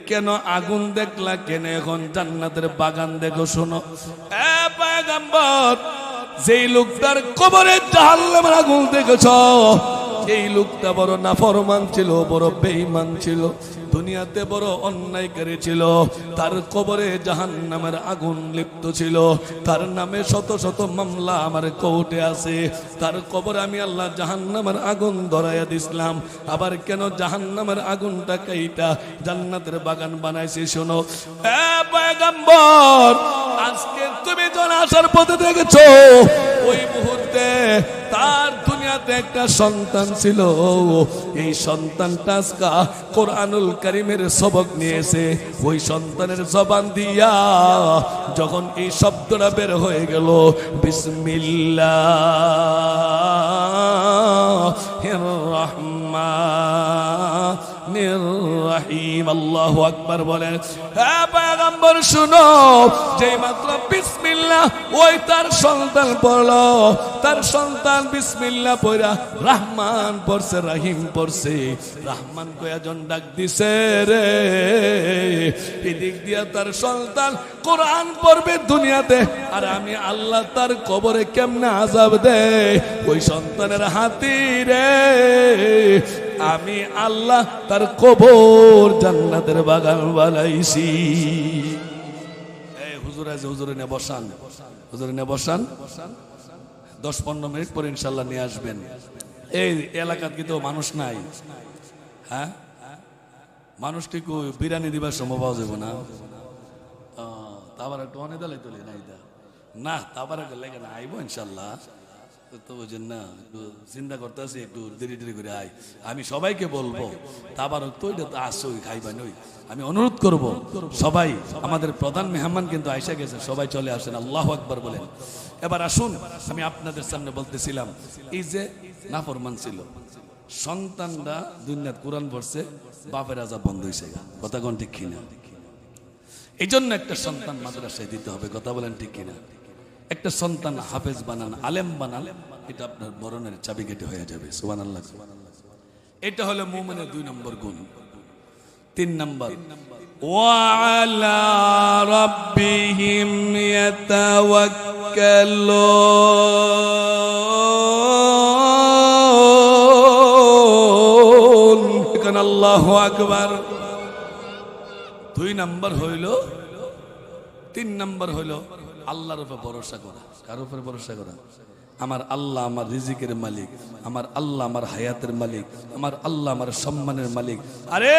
কেন আগুন দেখলা, কেন এখন জান্নাতের বাগান দেখো? শোনো এ পয়গম্বর, যেই লোকটার কবরে জাহান্নামের আগুন দেখেছ, এই লোকটা বড় নাফরমান ছিল, বড় বেঈমান ছিল, দুনিয়াতে বড় অন্যায়কারী ছিল। তার কবরে জাহান্নামের আগুন লিপ্ত ছিল, তার নামে শত শত মামলা আমার কোর্টে আছে। তার কবরে আমি আল্লাহ জাহান্নামের আগুন ধরাইয়া দিছিলাম, আবার কেন জাহান্নামের আগুনটা কাইটা জান্নাতের বাগান বানাইছি? শোনো এ পয়গম্বর, আজকে তুমি যখন আসার পথে দেখেছো, ওই মুহূর্তে তার দুনিয়াতে একটা সন্তান ছিল, এই সন্তানটা আজকে কোরআনুল কারীমের সবক নিয়েছে। ওই সন্তানের জবান দিয়া যখন এই শব্দটা বের হয়ে গেল, বিসমিল্লাহির রাহমানির রহিম, আল্লাহু আকবার বলেন। হ্যাঁ পয়গম্বর শুনো, যেই মাত্র বিসমিল্লাহ ওই তার সন্তান পড়লো, তার সন্তান বিসমিল্লাহ পড়া রহমান পড়ছে, রহিম পড়ছে, রহমান কয়া জন ডাক দিছে রে, এদিক দিয়া তার সন্তান কোরআন পড়বে দুনিয়াতে, আর আমি আল্লাহ তার কবরে কেমনে আযাব দেয় ওই সন্তানের হাতি রে, আমি আল্লাহ তার কবর জান্নাতের বাগান বানাইছি। এই হুজুর আছে, হুজুরে নিয়ে বসান, হুজুরে নিয়ে বসান, 10-15 মিনিট পরে ইনশাল্লাহ নিয়ে আসবেন। এই এলাকাত কিন্তু মানুষ নাই, হ্যাঁ মানুষটি কই বিরিয়ানি দিবার সম্ভব পাওয়া যাবে না, তারপর একটু অনেক দালাই তুলি নাই না, তারপর লেগে না আইব ইনশাল্লাহ। তো বুঝেন না, একটু চিন্তা করতে আছি, একটু দেরি দেরি করে আয়। আমি সবাইকে বলবো তারপর তো এটা তো আসই খাইবা নই। আমি অনুরোধ করব সবাই, আমাদের প্রধান মেহমান কিন্তু আইসা গেছে, সবাই চলে আসেন, আল্লাহু আকবার বলেন। এবার আসুন, আমি আপনাদের সামনে বলতেছিলাম, এই যে নাফরমান ছিল, সন্তানরা দুনিয়াত কোরআন পড়ছে, বাপের আজাব বন্ধ হয়েছে, কথা কোন ঠিক কিনা? এই জন্য একটা সন্তান মাদ্রাসায় দিতে হবে, কথা বলেন ঠিক কিনা? একটা সন্তান হাফেজ বানান, আলেম বানান, এটা আপনার মরণের চাবিকাঠি হয়ে যাবে। সুবহানাল্লাহ। এটা হলো মুমিনের 2 নম্বর গুণ। 3 নম্বর, ওয়ালা রাব্বিহিম ইয়াতাওয়াক্কালুন। এখানে আল্লাহু আকবার। 2 নম্বর হইল, 3 নম্বর হইল আল্লাহর উপর ভরসা করা। কার উপরে ভরসা করা? আমার আল্লাহ আমার রিজিকের মালিক, আমার আল্লাহ আমার হায়াতের মালিক, আমার আল্লাহ আমার সম্মানের মালিক। আরে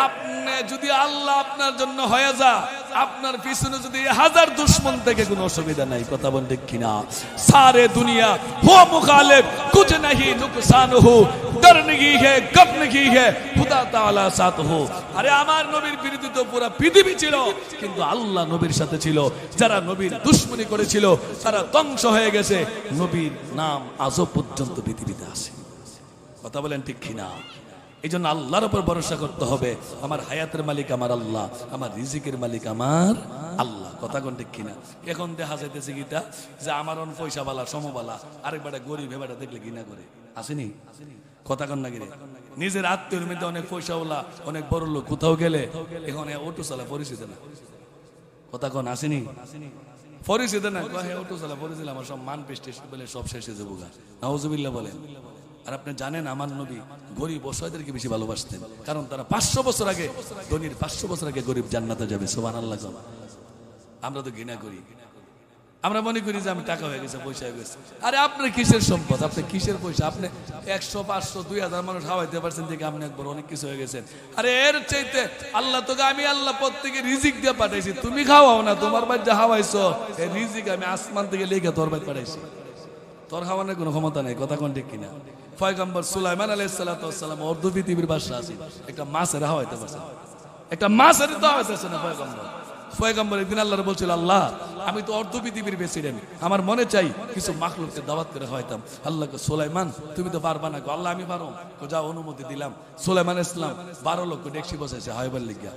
আপনি যদি আল্লাহ আপনার জন্য হয়ে যা, আপনার পিছনে যদি 1000 দুশমন থেকে কোনো অসুবিধা নাই, কথা বল ঠিক কিনা? সারে দুনিয়া হো মুখালিফ, কুছ नहीं नुकसान हो, डरने है कब की है, खुदा ताला साथ हो। আরে আমার নবীর বিরুদ্ধে তো পুরো পৃথিবী ছিল, কিন্তু আল্লাহ নবীর সাথে ছিল। যারা নবীর দুশমনি করেছিল তারা ধ্বংস হয়ে গেছে, নবীর নাম আজও পর্যন্ত পৃথিবীতে আছে, কথা বলেন ঠিক কিনা? এই জন্য আল্লাহর উপর ভরসা করতে হবে। আমার হায়াতের মালিক আমার আল্লাহ, আমার রিজিকের মালিক আমার আল্লাহ, কথা কোন ঠিক কিনা? এখন দেখা যাইতেছে গীতা যে আমার অন পয়সা বালা সমবালা, আরেকবারে গরিব হেবাটা দেখলে ঘৃণা করে, আসেনি? কথা কন না গিরে? নিজের আত্মীয়ের মধ্যে অনেক পয়সাওয়ালা, অনেক বড় লোক, কোথাও গেলে এখন অটো চালা পরিচিত না, কথা কন আসেনি? পরিচিত না, অটো চালা পরিচিত, আমার সব মান পেস্টে বলে সব শেষে যাবো গা, নাউজুবিল্লাহ বলেন। আর আপনি জানেন আমার নবী গরিব অসহায়দেরকে বেশি ভালোবাসতেন, কারণ তারা 500 বছর আগে, ধনীর 500 বছর আগে গরিব জান্নাতে যাবে। সুবহানাল্লাহ। আমরা তো ঘৃণা করি, আমরা মনে করি যে আমি টাকা হয়ে গেছে, পয়সা হয়ে গেছে। আরে আপনার কিসের সম্পদ, আপনি কিসের পয়সা? আপনি 100, 500, 2000 মানুষ খাওয়াইতে পারছেন দেখে আপনি একবার অনেক কিছু হয়ে গেছেন। আরে এর চাইতে আল্লাহ তোকে, আমি আল্লাহ প্রত্যেকে রিজিক দিয়ে পাঠাইছি, তুমি খাওয়াও না, তোমার বাচ্চা খাওয়াইছো, এই রিজিক আমি আসমান থেকে লেখা তোর বাড়ি পাঠাইছি, তোর খাওয়ানোর কোনো ক্ষমতা নেই, কথা কোন ঠিক কিনা? পয়গম্বর সুলাইমান আলাইহিস সালাতু ওয়াস সালাম অর্ধ পৃথিবীর বাদশা আছেন, একটা মাছের খাওয়াইতে পারছেন, একটা মাছের তো খাওয়াইতেছে না পয়গম্বর। পয়গম্বর একদিন আল্লাহর বলছিল, আল্লাহ আমি তো অর্ধ পৃথিবীর প্রেসিডেন্ট, আমার মনে চাই কিছু মাখলুককে দাওয়াত করে খাওয়াইতাম। আল্লাহকে, সুলাইমান তুমি তো পারবা না। আল্লাহ আমি পারো, যা অনুমতি দিলাম। সুলাইমান ইসলাম 12 লক্ষ ডেকসি বসাইছে হাইবার লিগা,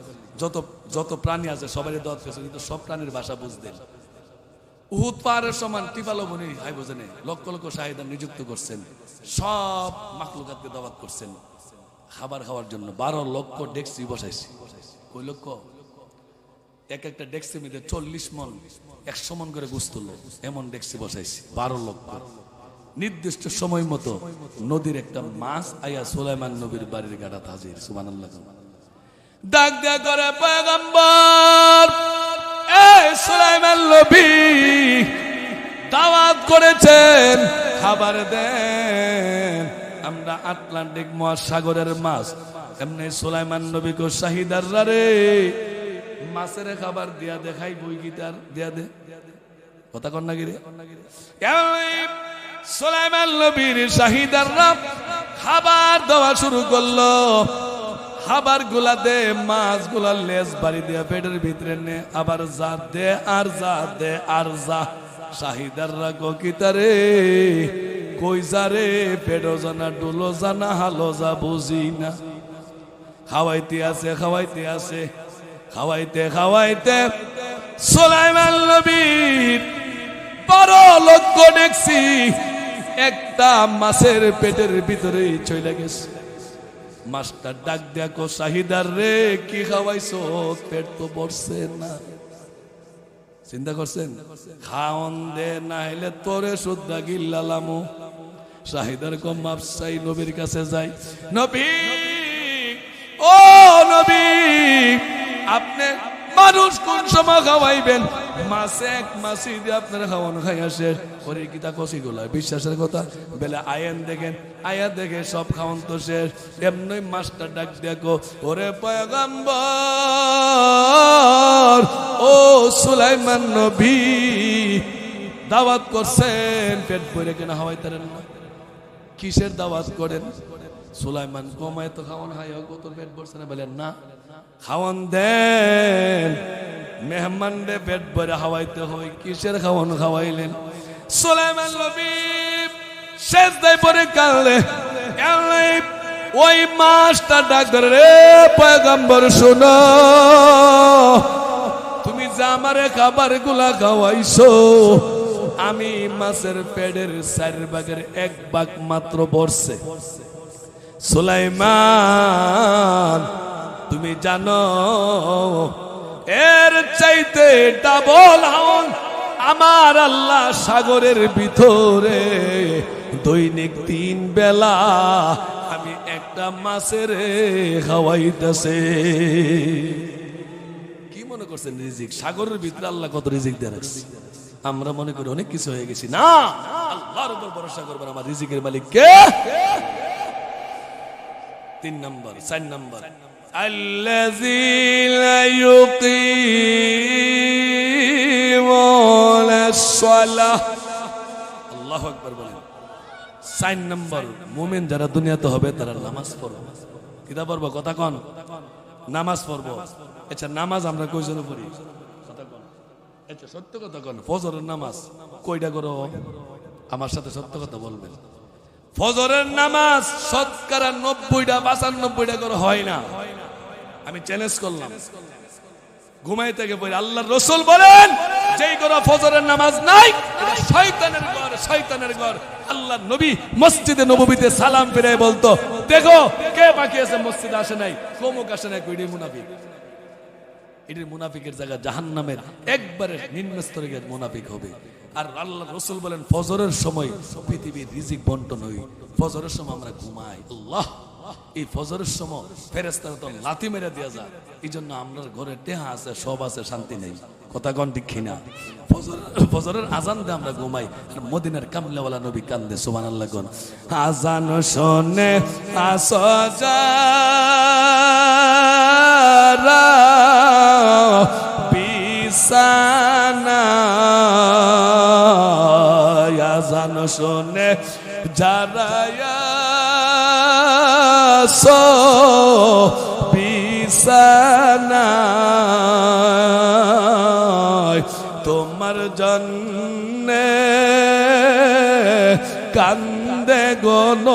যত প্রাণী আছে সবাই দাওয়াত করেছে, কিন্তু সব প্রাণীর ভাষা বুঝতেন। উহুদ পাহাড়ের সমান টিপালবনি হাই বোঝেনে লক্ষ লক্ষ শাহিদান নিযুক্ত করছেন, সব মাখলুকাতকে দাওয়াত করছেন খাবার খাওয়ার জন্য। 12 লক্ষ ডেকসি বসাইছি। কই লক্ষ? এক একটা ডেকসির মধ্যে 40 মন 100 মন করে গোশত তুললো, এমন ডেকসি বসাইছি। 12 লক্ষ। নির্দিষ্ট সময় মতো নদীর একটা মাছ আইয়া সুলাইমান নবীর বাড়ির গাড়াত হাজির। সুবহানাল্লাহ। ডাক দেয়া করে পয়গম্বর, এই সুলাইমান নবী দাওয়াত করেছেন, খাবার দেন। আমরা আটলান্টিক মহাসাগরের মাছ, এমনি সুলাইমান নবী কো শাহিদাররা রে মাছের খাবার দিয়া দেখাই বই গিটার দিয়া দে, কথা কন না গিরে? সুলাইমান নবীর শাহিদাররা খাবার দেওয়া শুরু করলো। খাবার গুলা দে, মাছ গুলা লেজ বাড়ি দিয়ে পেটের ভিতরে নে, আবার যা দে আর যা দে আর যা। শাহিদাররা গকিতারে কই যা রে, পেটও জানা ডুলো জানা হালো যা বুঝি না। খাওয়াইতে আছে খাওয়াইতে আছে, খাওয়াইতে খাওয়াইতে সুলাইমান নবীর 12 লক্ষ দেখছি একটা মাছের পেটের ভিতরে চলে গেছে। মাস্টার ডাক দেখো, শাহিদার রে কি খাওয়াইছো, পেট তো ভরছে না। চিন্তা করছেন? খাওন দে, না হলে তোরে শুদ্ধা গিল্লালামু। শাহিদার কম মাপসাই নবীর কাছে যাই, নবী ও নবী, আপনি মানুষ কোন সময় খাওয়াইবেন? মাসে এক মাসি দিয়ে আপনারা খাওয়ানো খাইয়া শেষ করে কিতা কষি গোলা বিশ্বাসের কথা বেলে আয়েন দেখেন, আয়া দেখে সব খাওয়ান তো শেষ। এমনি মাস্টার ডাক দেখো, ওরে পয়গম্বর ও সুলাইমান নবী দাওয়াত করছেন, পেট ভরে কেন হাওয়াইতারেন না? কিসের দাওয়াত করেন? সুলাইমান কমায় তো খাওয়ান হাই হোক, তোর পেট ভরছে না? বলেন না, খাওয়ান দেন, মেহমানরে পেট ভরে হাওয়াইতে হয়। কিসের খাওয়ান খাওয়াইলেন? সুলাইমান নবী সেজদায় পড়ে কাঁদলে, ওই মাছটা ডাক ধরে, রে পয়গম্বর শোনো, তুমি যে আমারে খাবার গুলা খাওয়াইছো, আমি মাছের পেটের 4 ভাগের 1 ভাগ মাত্র ভরছে। সুলাইমান তুমি জানো এর চাইতে ডাবল হাওন আমার আল্লাহ সাগরের ভিতরে দৈনিক 3 বেলা আমি একটা মাছের খাওয়াইতেছে। কি মনে করছেন রিজিক? সাগরের ভিতরে আল্লাহ কত রিজিক দিয়ে রাখছে। আমরা মনে করি অনেক কিছু হয়ে গেছি। না, আল্লাহর উপর ভরসা করবেন, আমার রিজিকের মালিক কে? 3 নম্বর 4 নম্বর, আল্লাযী লা ইউকিমুনাস সালাহ। আল্লাহু আকবার বলেন। 4 নম্বর, মুমিন যারা দুনিয়াতে হবে তারা নামাজ পড়বে। কিতা পড়বো? কথা কন। নামাজ পড়বো। আচ্ছা, নামাজ আমরা কয়জনে পড়ি? কথা কন। আচ্ছা, সত্য কথা কন। ফজরের নামাজ কয়টা করো? আমার সাথে সত্য কথা বলবেন। ফজরের নামাজ শতকরা 90টা 95টা করে হয় না। আমি চ্যালেঞ্জ করলাম, ঘুমাই থেকে পড়ে আল্লাহর রাসূল বলেন, যেই ঘরে ফজরের নামাজ নাই এটা শয়তানের ঘর, শয়তানের ঘর। আল্লাহর নবী মসজিদে নববীতে সালাম ফিরায় বলতো, দেখো কে বাকি আছে মসজিদে আসে নাই, কমুক আসে নাই, কইডি মুনাফিক। এটির মুনাফিকের জায়গা জাহান্নামের একবারে নিম্ন স্তরে গিয়ে মুনাফিক হবে। আর আল্লাহর রাসূল বলেন, ফজরের সময় পৃথিবীর রিজিক বন্টন হয়। ফজরের সময় আমরা ঘুমাই। আল্লাহ, এই ফজরের সময় ফেরেশতারা তো লাথি মেরে দেয়া যায়। এই জন্য আপনার ঘরে টেহা আছে, সব আছে, শান্তি নেই। কথা কোন ঠিক কিনা? ফজরের আজান দিয়ে আমরা ঘুমাই। আর মদিনার কামলাওয়ালা নবী কান্দে, সুবহানাল্লাহ কোন। আজান শুনে আসজারা বিছানা, আজান শুনে যারা সো বিছানা, তোমার জন্যে কান্দে গণ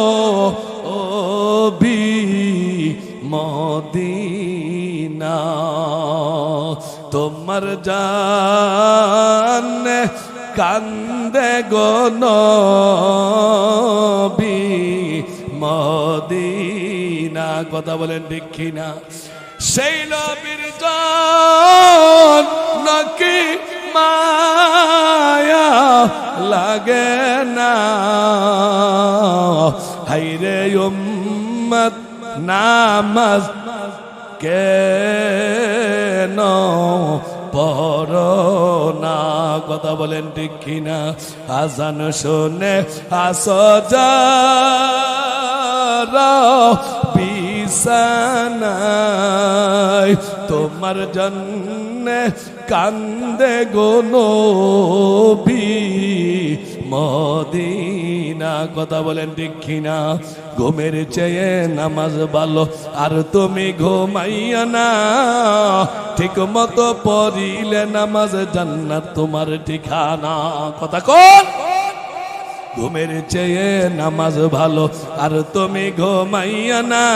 ও বি মদিনা, তোমার জন্যে কান্দে গণ বি মদিনা। কথা বলেন ঠিক কিনা? সেই নবীর জান নাকি মায়া লাগে না, হায়রে উম্মত নামাজ কেন পড়ো না? কথা বলেন ঠিক কিনা? আজান শুনে আসজারা বিছানায়, তোমার জন্যে কান্দে গো নবী মদিনা। কথা বলেন ঠিক কিনা? ঘুমের চেয়ে নামাজ ভালো, আর তুমি ঘুমাইয়া না, ঠিক মতো পড়িলে নামাজ জান্নাত তোমার ঠিকানা। কথা কোন? ঘুমের চেয়ে নামাজ ভালো, আর তুমি ঘুমাইয়া না,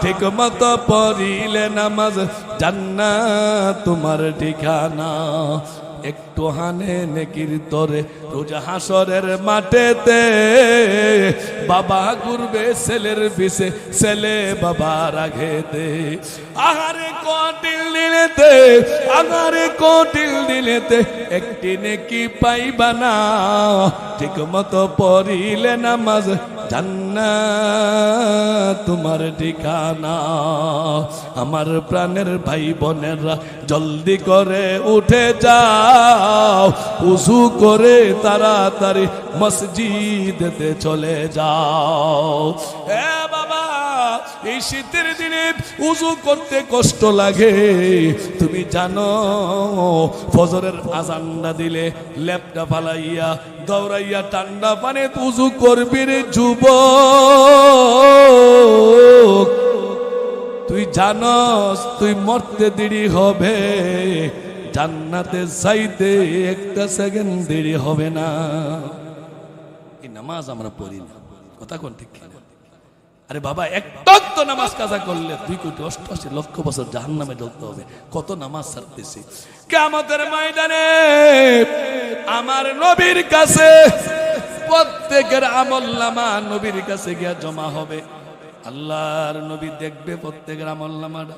ঠিক মতো পড়িলে নামাজ জান্নাত তোমার ঠিকানা। একটু হানে নেকির তরে রোজ হাসরের মাঠেতে, বাবা ঘুরবে ছেলের পিছে, ছেলে বাবার আগেতে। আহারে কটিল দিলেতে, আহারে কটিল দিলেতে একটি নেকি পাইবা না, ঠিক মতো পড়িলে নামাজ জান্নাত তোমার ঠিকানা। আমার প্রাণের ভাই বোনেরা জলদি করে উঠে যাও, উযু করে তাড়াতাড়ি মসজিদেতে চলে যাও। এ বাবা এই শীতের দিনে উযু করতে কষ্ট লাগে। তুমি জানো ফজরের আজানটা দিলে লেপটা ফালাইয়া দৌড়াইয়া ঠান্ডা পানি উযু করবি রে যুবক। তুই জানস তুই মরতে দেরি হবে, জান্নাতে যাইতে একটা সেকেন্ড দেরি হবে না। এই নামাজ আমরা পড়ি না, কথা কোন ঠিক কিনা? আরে বাবা, একটা তো নামাজ কাজা করলে 2,88,00,000 বছর জাহান্নামে জ্বলতে হবে। কত নামাজ ছাড়তেছি। কিয়ামতের ময়দানে আমার নবীর কাছে প্রত্যেকের আমলনামা নবীর কাছে গিয়া জমা হবে। আল্লাহর নবী দেখবে প্রত্যেকের আমলনামাটা।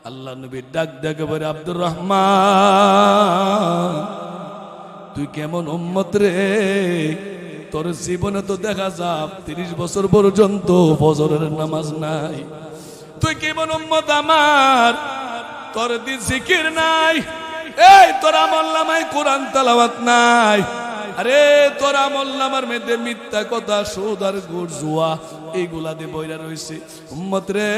আল্লাহ নবী ডাক দেখে বলে, আব্দুর রহমান তুই কেমন উম্মত রে? তোর জীবনে তো দেখা যায় 30 বছর পর্যন্ত ফজরের নামাজ নাই। তুই কেমন উম্মত আমার, তোর দি জিকির নাই, এই তোর আমলনামায় কোরআন তেলাওয়াত নাই। আরে তোর আমলনামার মধ্যে মিথ্যা কথা, সুদ আর ঘুষ জুয়া এইগুলা দিয়ে বইরা রইছে। উম্মত রে,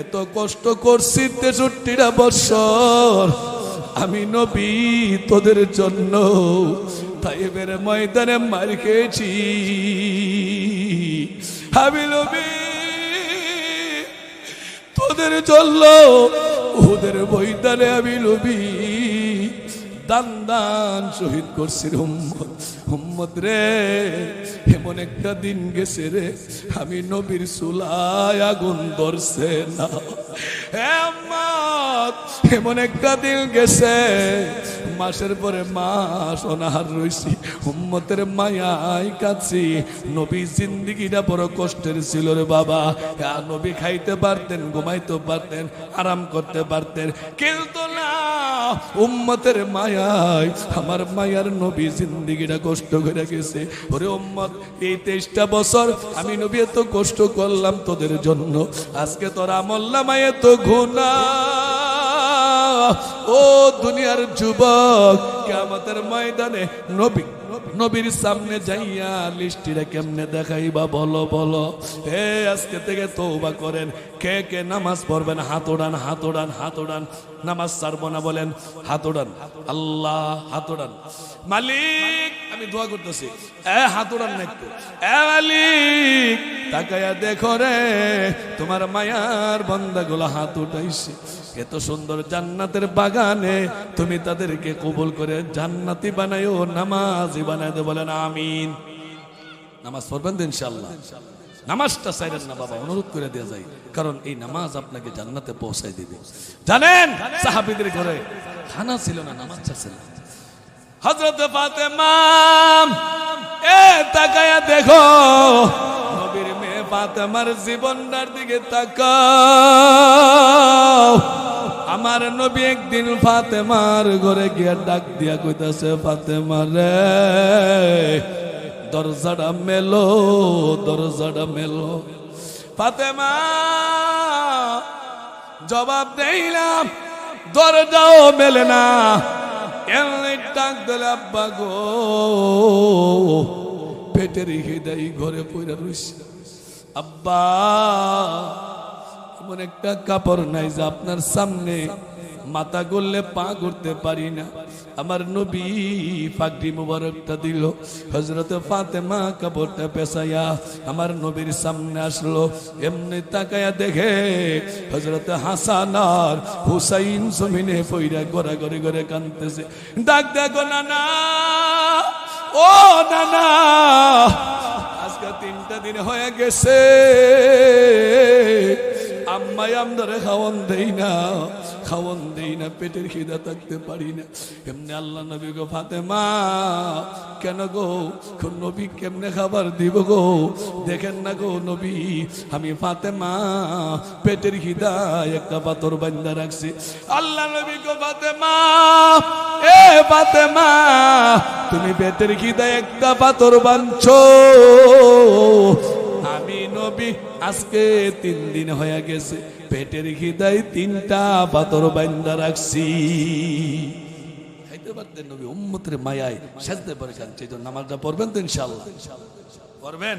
এত কষ্ট করছি 63টা বছর আমি নবী তোদের জন্য তাইবের ময়দানে মার খেয়েছি। আমি নবী তোদের জন্য ওদের ময়দানে আমি নবী দান দান শহীদ করছি। উম্মত রে, এমন একটা দিন গেছে রে আমি নবীর চুলায় আগুন ধরছে না। এমন একটা দিন গেছে মাসের পরে মাস অনাহার রইছি, উম্মতের মায়ায় কাছি। নবী জিন্দিগিটা বড় কষ্টের ছিল রে বাবা। নবী খাইতে পারতেন, ঘুমাইতে পারতেন, আরাম করতে পারতেন, কিন্তু না, উম্মতের মায়ায় আমার মায়ার নবী জিন্দিগিটা কষ্ট করে গেছে। ওরে উম্মত, এই 23টা বছর আমি নবী এত কষ্ট করলাম তোদের জন্য, আজকে তোর আমলনামায় এত গুনাহ। ও দুনিয়ার যুবক, কিয়ামতের ময়দানে নবীর সামনে যাইয়া লিস্টিরা কেমনে দেখাইবা বলো বলো। হে আজকে থেকে তওবা করেন। কে কে নামাজ পড়বেন হাত ওড়ান, হাত ওড়ান, হাত ওড়ান। নামাজ ছাড়বো না বলেন, হাত ওড়ান। আল্লাহ, হাত ওড়ান। মালিক, আমি দোয়া করতেছি, হাত ওড়ান না একটু। মালিক তাকায়া দেখো রে, তোমার মায়ার বান্দাগুলো হাত উঠাইছে। এত সুন্দর জান্নাতের বাগানে তুমি তাদেরকে কবুল করে জান্নাতি বানায়ো, নামাজি বানায় দে। বলেন আমিন। নামাজ পড়বেন তো ইনশাআল্লাহ। নামাজটা ছাইরেন না বাবা, অনুরোধ করে দেয়া যায়, কারণ এই নামাজ আপনাকে জান্নাতে পৌঁছায় দিবে। জানেন সাহাবীদের ঘরে খানা ছিল না, নামাজ ছিল। হযরত ফাতেমা, তাকায়া দেখো নবীর মেয়ে ফাতেমার জীবনটার দিকে তাকাও। আমার নবী একদিন ফাতেমার ঘরে গিয়া ডাক দিয়া কইতাছে, ফাতেমা রে দরজাটা মেলো, দরজাটা মেলো। ফাতেমা জবাব দেইলাম, দরজাও মেলে না। এমনি ডাক দিলে, আব্বা গো, পেটের হৃদয় ঘরে পইরা রইছে। আব্বা, এমন একটা কাপড় নাই যে আপনার সামনে মাথা গড়লে পা করতে পারি না। আমার নবী পাগড়ি মুবারকটা দিল। হযরত ফাতেমা কাপড়টা পেছাইয়া আমার নবীর সামনে আসলো। এমনি তাকায়া দেখে হযরত হাসান আর হুসাইন জমিনে পইরা গড়াগড়ি করে কাঁদতেছে। ডাক দেখো নানা, ও নানা, আজকে 3টা দিন হয়ে গেছে আম্মাই আমদারে খাওয়ান দেই না, খাওয়ান দেই না, পেটের খিদা থাকতে পারি না। এমনি আল্লাহ নবী গো, ফাতেমা কেন গো, নবী কেমনে খাবার দিব গো? দেখেন না গো নবী, আমি ফাতেমা পেটের খিদায় একটা পাথর বান্ধা রাখছি। আল্লাহ নবী গো, ফাতেমা, এ ফাতেমা, তুমি পেটের খিদায় একটা পাথর বাঁধছো, আমি নবী আজকে 3 দিন হয়ে গেছে পেটের খিদায় 3টা পাথর বান্ধা রাখছি। খাইতে পারতেন নবী, উম্মতের মায়ায় সাজতে পারে কাঁদছে। এই জন্য নামাজটা পড়বেন তো ইনশাআল্লাহ, পড়বেন।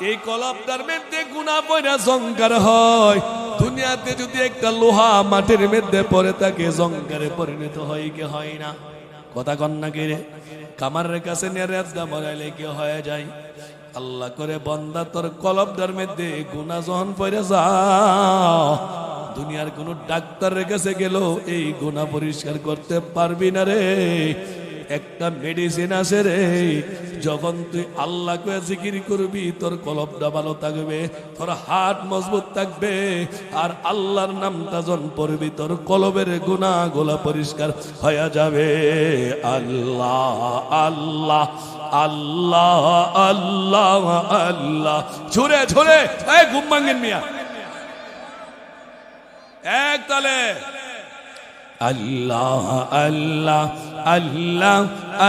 এই কলবটার মধ্যে গুনাহ পয়রা জঙ্কার হয়। দুনিয়াতে যদি একটা লোহা মাটির মধ্যে পড়ে থাকে জঙ্কারে পরিণত হয় কি হয় না? কথা কন না কি রে? কামারের কাছে নিয়ে রেজদা মরাইলে কি হয়ে যায়? আল্লাহ করে বন্দা তোর কলবটার মধ্যে গুনাহ যখন পয়রা যাও, দুনিয়ার কোন ডাক্তারের কাছে গেল এই গুনাহ পরিষ্কার করতে পারবি না রে। একটা মেডিসিন আছে রে, যখন তুই আল্লাহকে জিকির করবি তোর কলবটা ভালো থাকবে, তোর হাত মজবুত থাকবে, আর আল্লাহর নামটা যখন পড়বি তোর কলবের গুনাহগুলো পরিষ্কার হয়ে যাবে। আল্লাহ আল্লাহ আল্লাহ আল্লাহ আল্লাহ, ঝুরে ঝুরে এই ঘুম ভাঙেন মিয়া, এক তালে আল্লাহ আল্লাহ আল্লাহ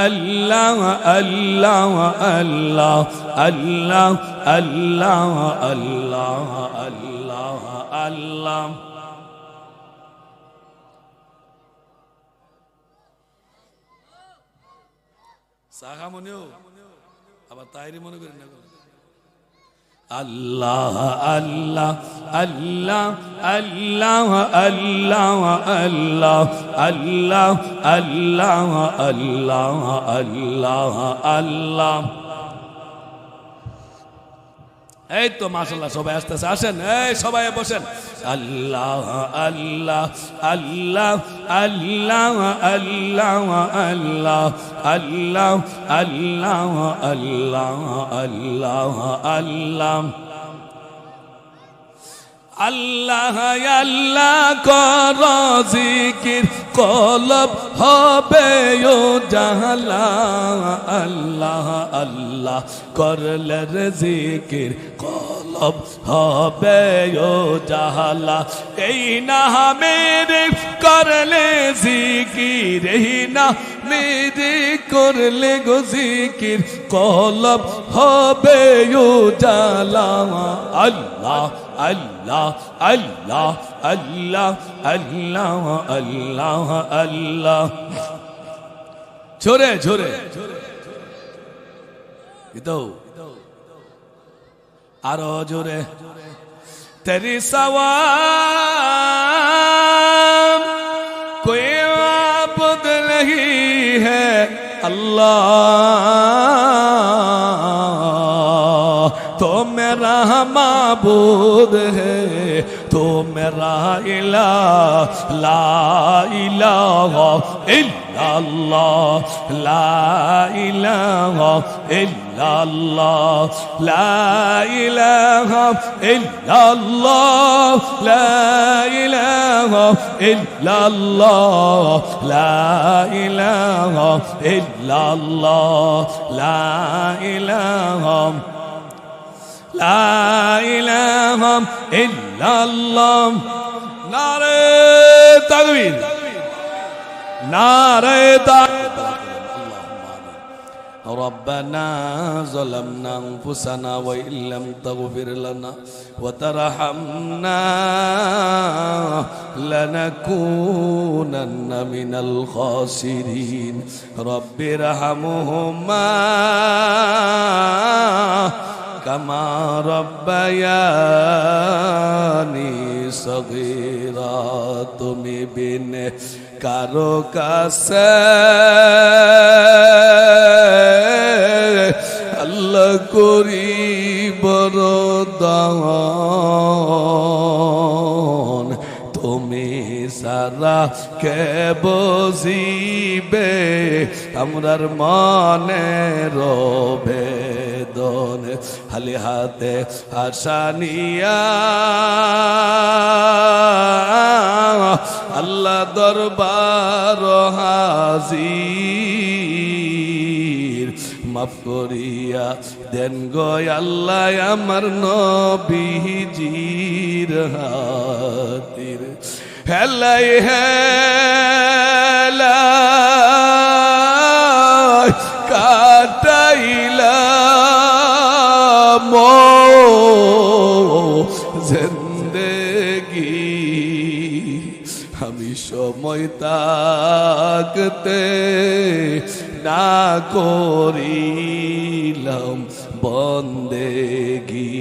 আল্লাহ আল্লাহ আল্লাহ আল্লাহ আল্লাহ আল্লাহ আল্লাহ আল্লাহ। সাহা মনেও আবার তাইরি মনে করেন না। আল্লাহ আল্লাহ আল্লাহ আল্লাহ আল্লাহ আল্লাহ আল্লাহ আল্লাহ আল্লাহ আল্লাহ আল্লাহ। এই তো মাশাআল্লাহ সবাই আসতেছে, আসেন এই সবাই বসেন। আল্লাহ আল্লাহ আল্লাহ আল্লাহ আল্লাহ আল্লাহ আল্লাহ আল্লাহ আল্লাহ আল্লাহ আল্লাহ। আল্লাহ আল্লাহ কর জিকির কলব হবে ও জালা, আল্লাহ আল্লাহ করলে জিকির কলব হবে ও জালা। এই নামের করলে জিকির, এই নামের করলে গো জিকির কলব হবে ও জালা। আল্লাহ আল্লাহ আল্লাহ আল্লাহ আল্লাহ আল্লাহ আল্লাহ। ঝরে ঝরে আরো জোরে। তেরি সওয়াব কোई आबद नहीं है अल्लाह, तो मेरा माबूद है, तो मेरा इलाह, ला इलाहा इल्लल्लाह, ला इलाहा इल्लल्लाह, ला इलाहा इल्लल्लाह, ला इलाहा इल्लल्लाह, ला इलाहा इल्लल्लाह, ला इलाहा ला इलाहा इल्लल्लाह। नारे तकबीर, नारे तकबीर। रब्बना ज़लमना अनफुसना व इन लम तगफिर लना व तरहमना लनकूनन्न मिनल खासिरीन। रब्बिरहमुहुमा कमा रब्बयानी सगीरा। তুমি বিনে কারো কাছে আল্লাহ করি বরদান, তুমি সারা কে বুঝিবে আমরার মনের বেদন। খালি হাতে আসানিয়া আল্লাহ দরবার হাজির, মাফ করিয়া দেন গো আল্লাহ আমার নবীজির হাতির। হেলাই হেলাই কাটাইলা মো জিন্দেগি, আমি সময় তাকতে না করিলাম বন্দেগি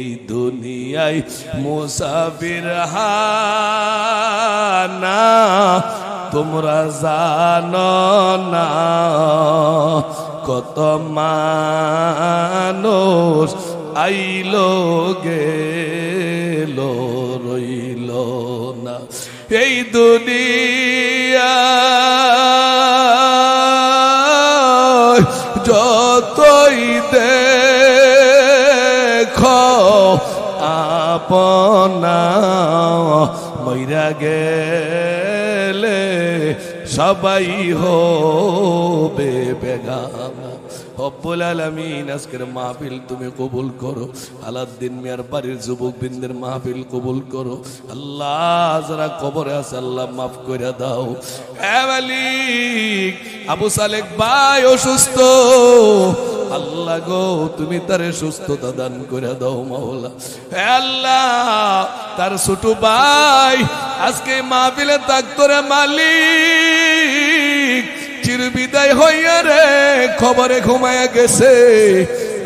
এই দুনিয়ায় মুসাফির হানা তোমরা জানো না কত মানুষ আইলো গেল রইল না এই দুনিয়া যতই দেখো আপনা মইরা গেলে সবাই হবে বেগানা রব্বুল আলামিন আজকের মাহফিল তুমি কবুল করো আলাউদ্দিন মিয়ার বাড়ির যুবক বৃন্দের মাহফিল কবুল করো আল্লাহ যারা কবরে আছে আল্লাহ মাফ করে দাও এ মালিক আবু সালেক ভাই অসুস্থ আল্লাহ গো তুমি তারে সুস্থতা দান করে দাও মাওলা হে আল্লাহ তার ছোট ভাই আজকে মাহফিলে থাকতো রে মালিক চির বিদায় হইয়া রে খবরে ঘুমায়া গেছে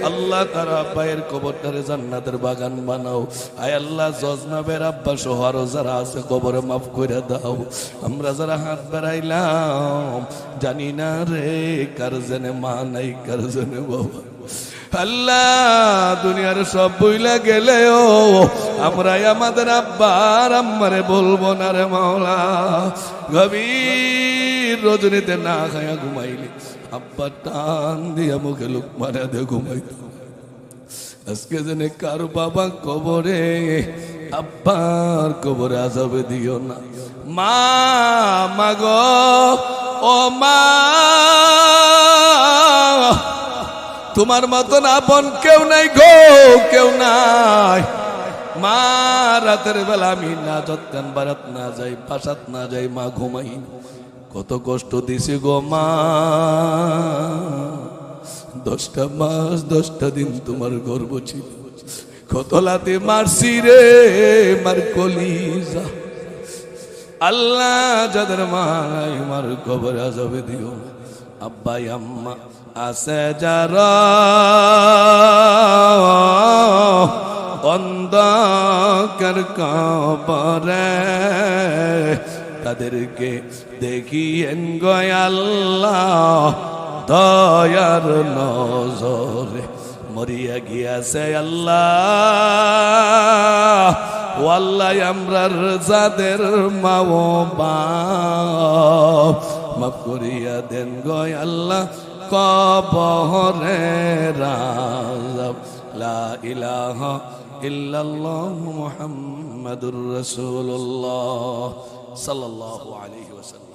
আল্লাহ তার আব্বায়ের কবরটারে জান্নাতের বাগান বানাও আয় আল্লাহ জজনাবের আব্বা সহ আরো যারা আছে কবরে মাফ করে দাও আমরা যারা হাত বাড়াইলাম জানি না রে কার জেনে মা নাই কার জেনে বাবা আল্লাহ দুনিয়ার সব বইলা গেলেও আমরা আমাদের আব্বার আম্মারে বলবো না রে মাওলা গভীর রজনীতে না খায়া ঘুমাইলি আব্বা টান দিয়া মুখে লোক মারা দিয়ে ঘুমাইতো আজকে জেনে কার বাবা কবরে আব্বার কবরে আজাবে দিও না মা মাগো ও মা তোমার মতন আপন কেউ নাই গো কেউ নাই মা রাতের বেলা আমি না যত্ন বারাত না যাই বাসাত না যাই মা ঘুমাই কত কষ্ট দিছি গো মা 10টা মাস 10টা দিন তোমার গর্ভ ছিল কত লাতে মারছি রে মার কলিজা আল্লাহ যাদের মা নাই মার কবর আজাবে দিও আব্বাই আম্মা আছে যারা অন্ধকার কবরে তাদেরকে দেখিয়েন গো আল্লাহ দয়ার নজরে মরিয়া গিয়াছে আল্লাহ ও আল্লাহ আমরার যাদের মা ও বাপ মাফ করিয়া দেন গো আল্লাহ কবরে রাজাব লা ইলাহা ইল্লাল্লাহ মুহাম্মাদুর রাসূলুল্লাহ সাল্লাল্লাহু আলাইহি ওয়াসাল্লাম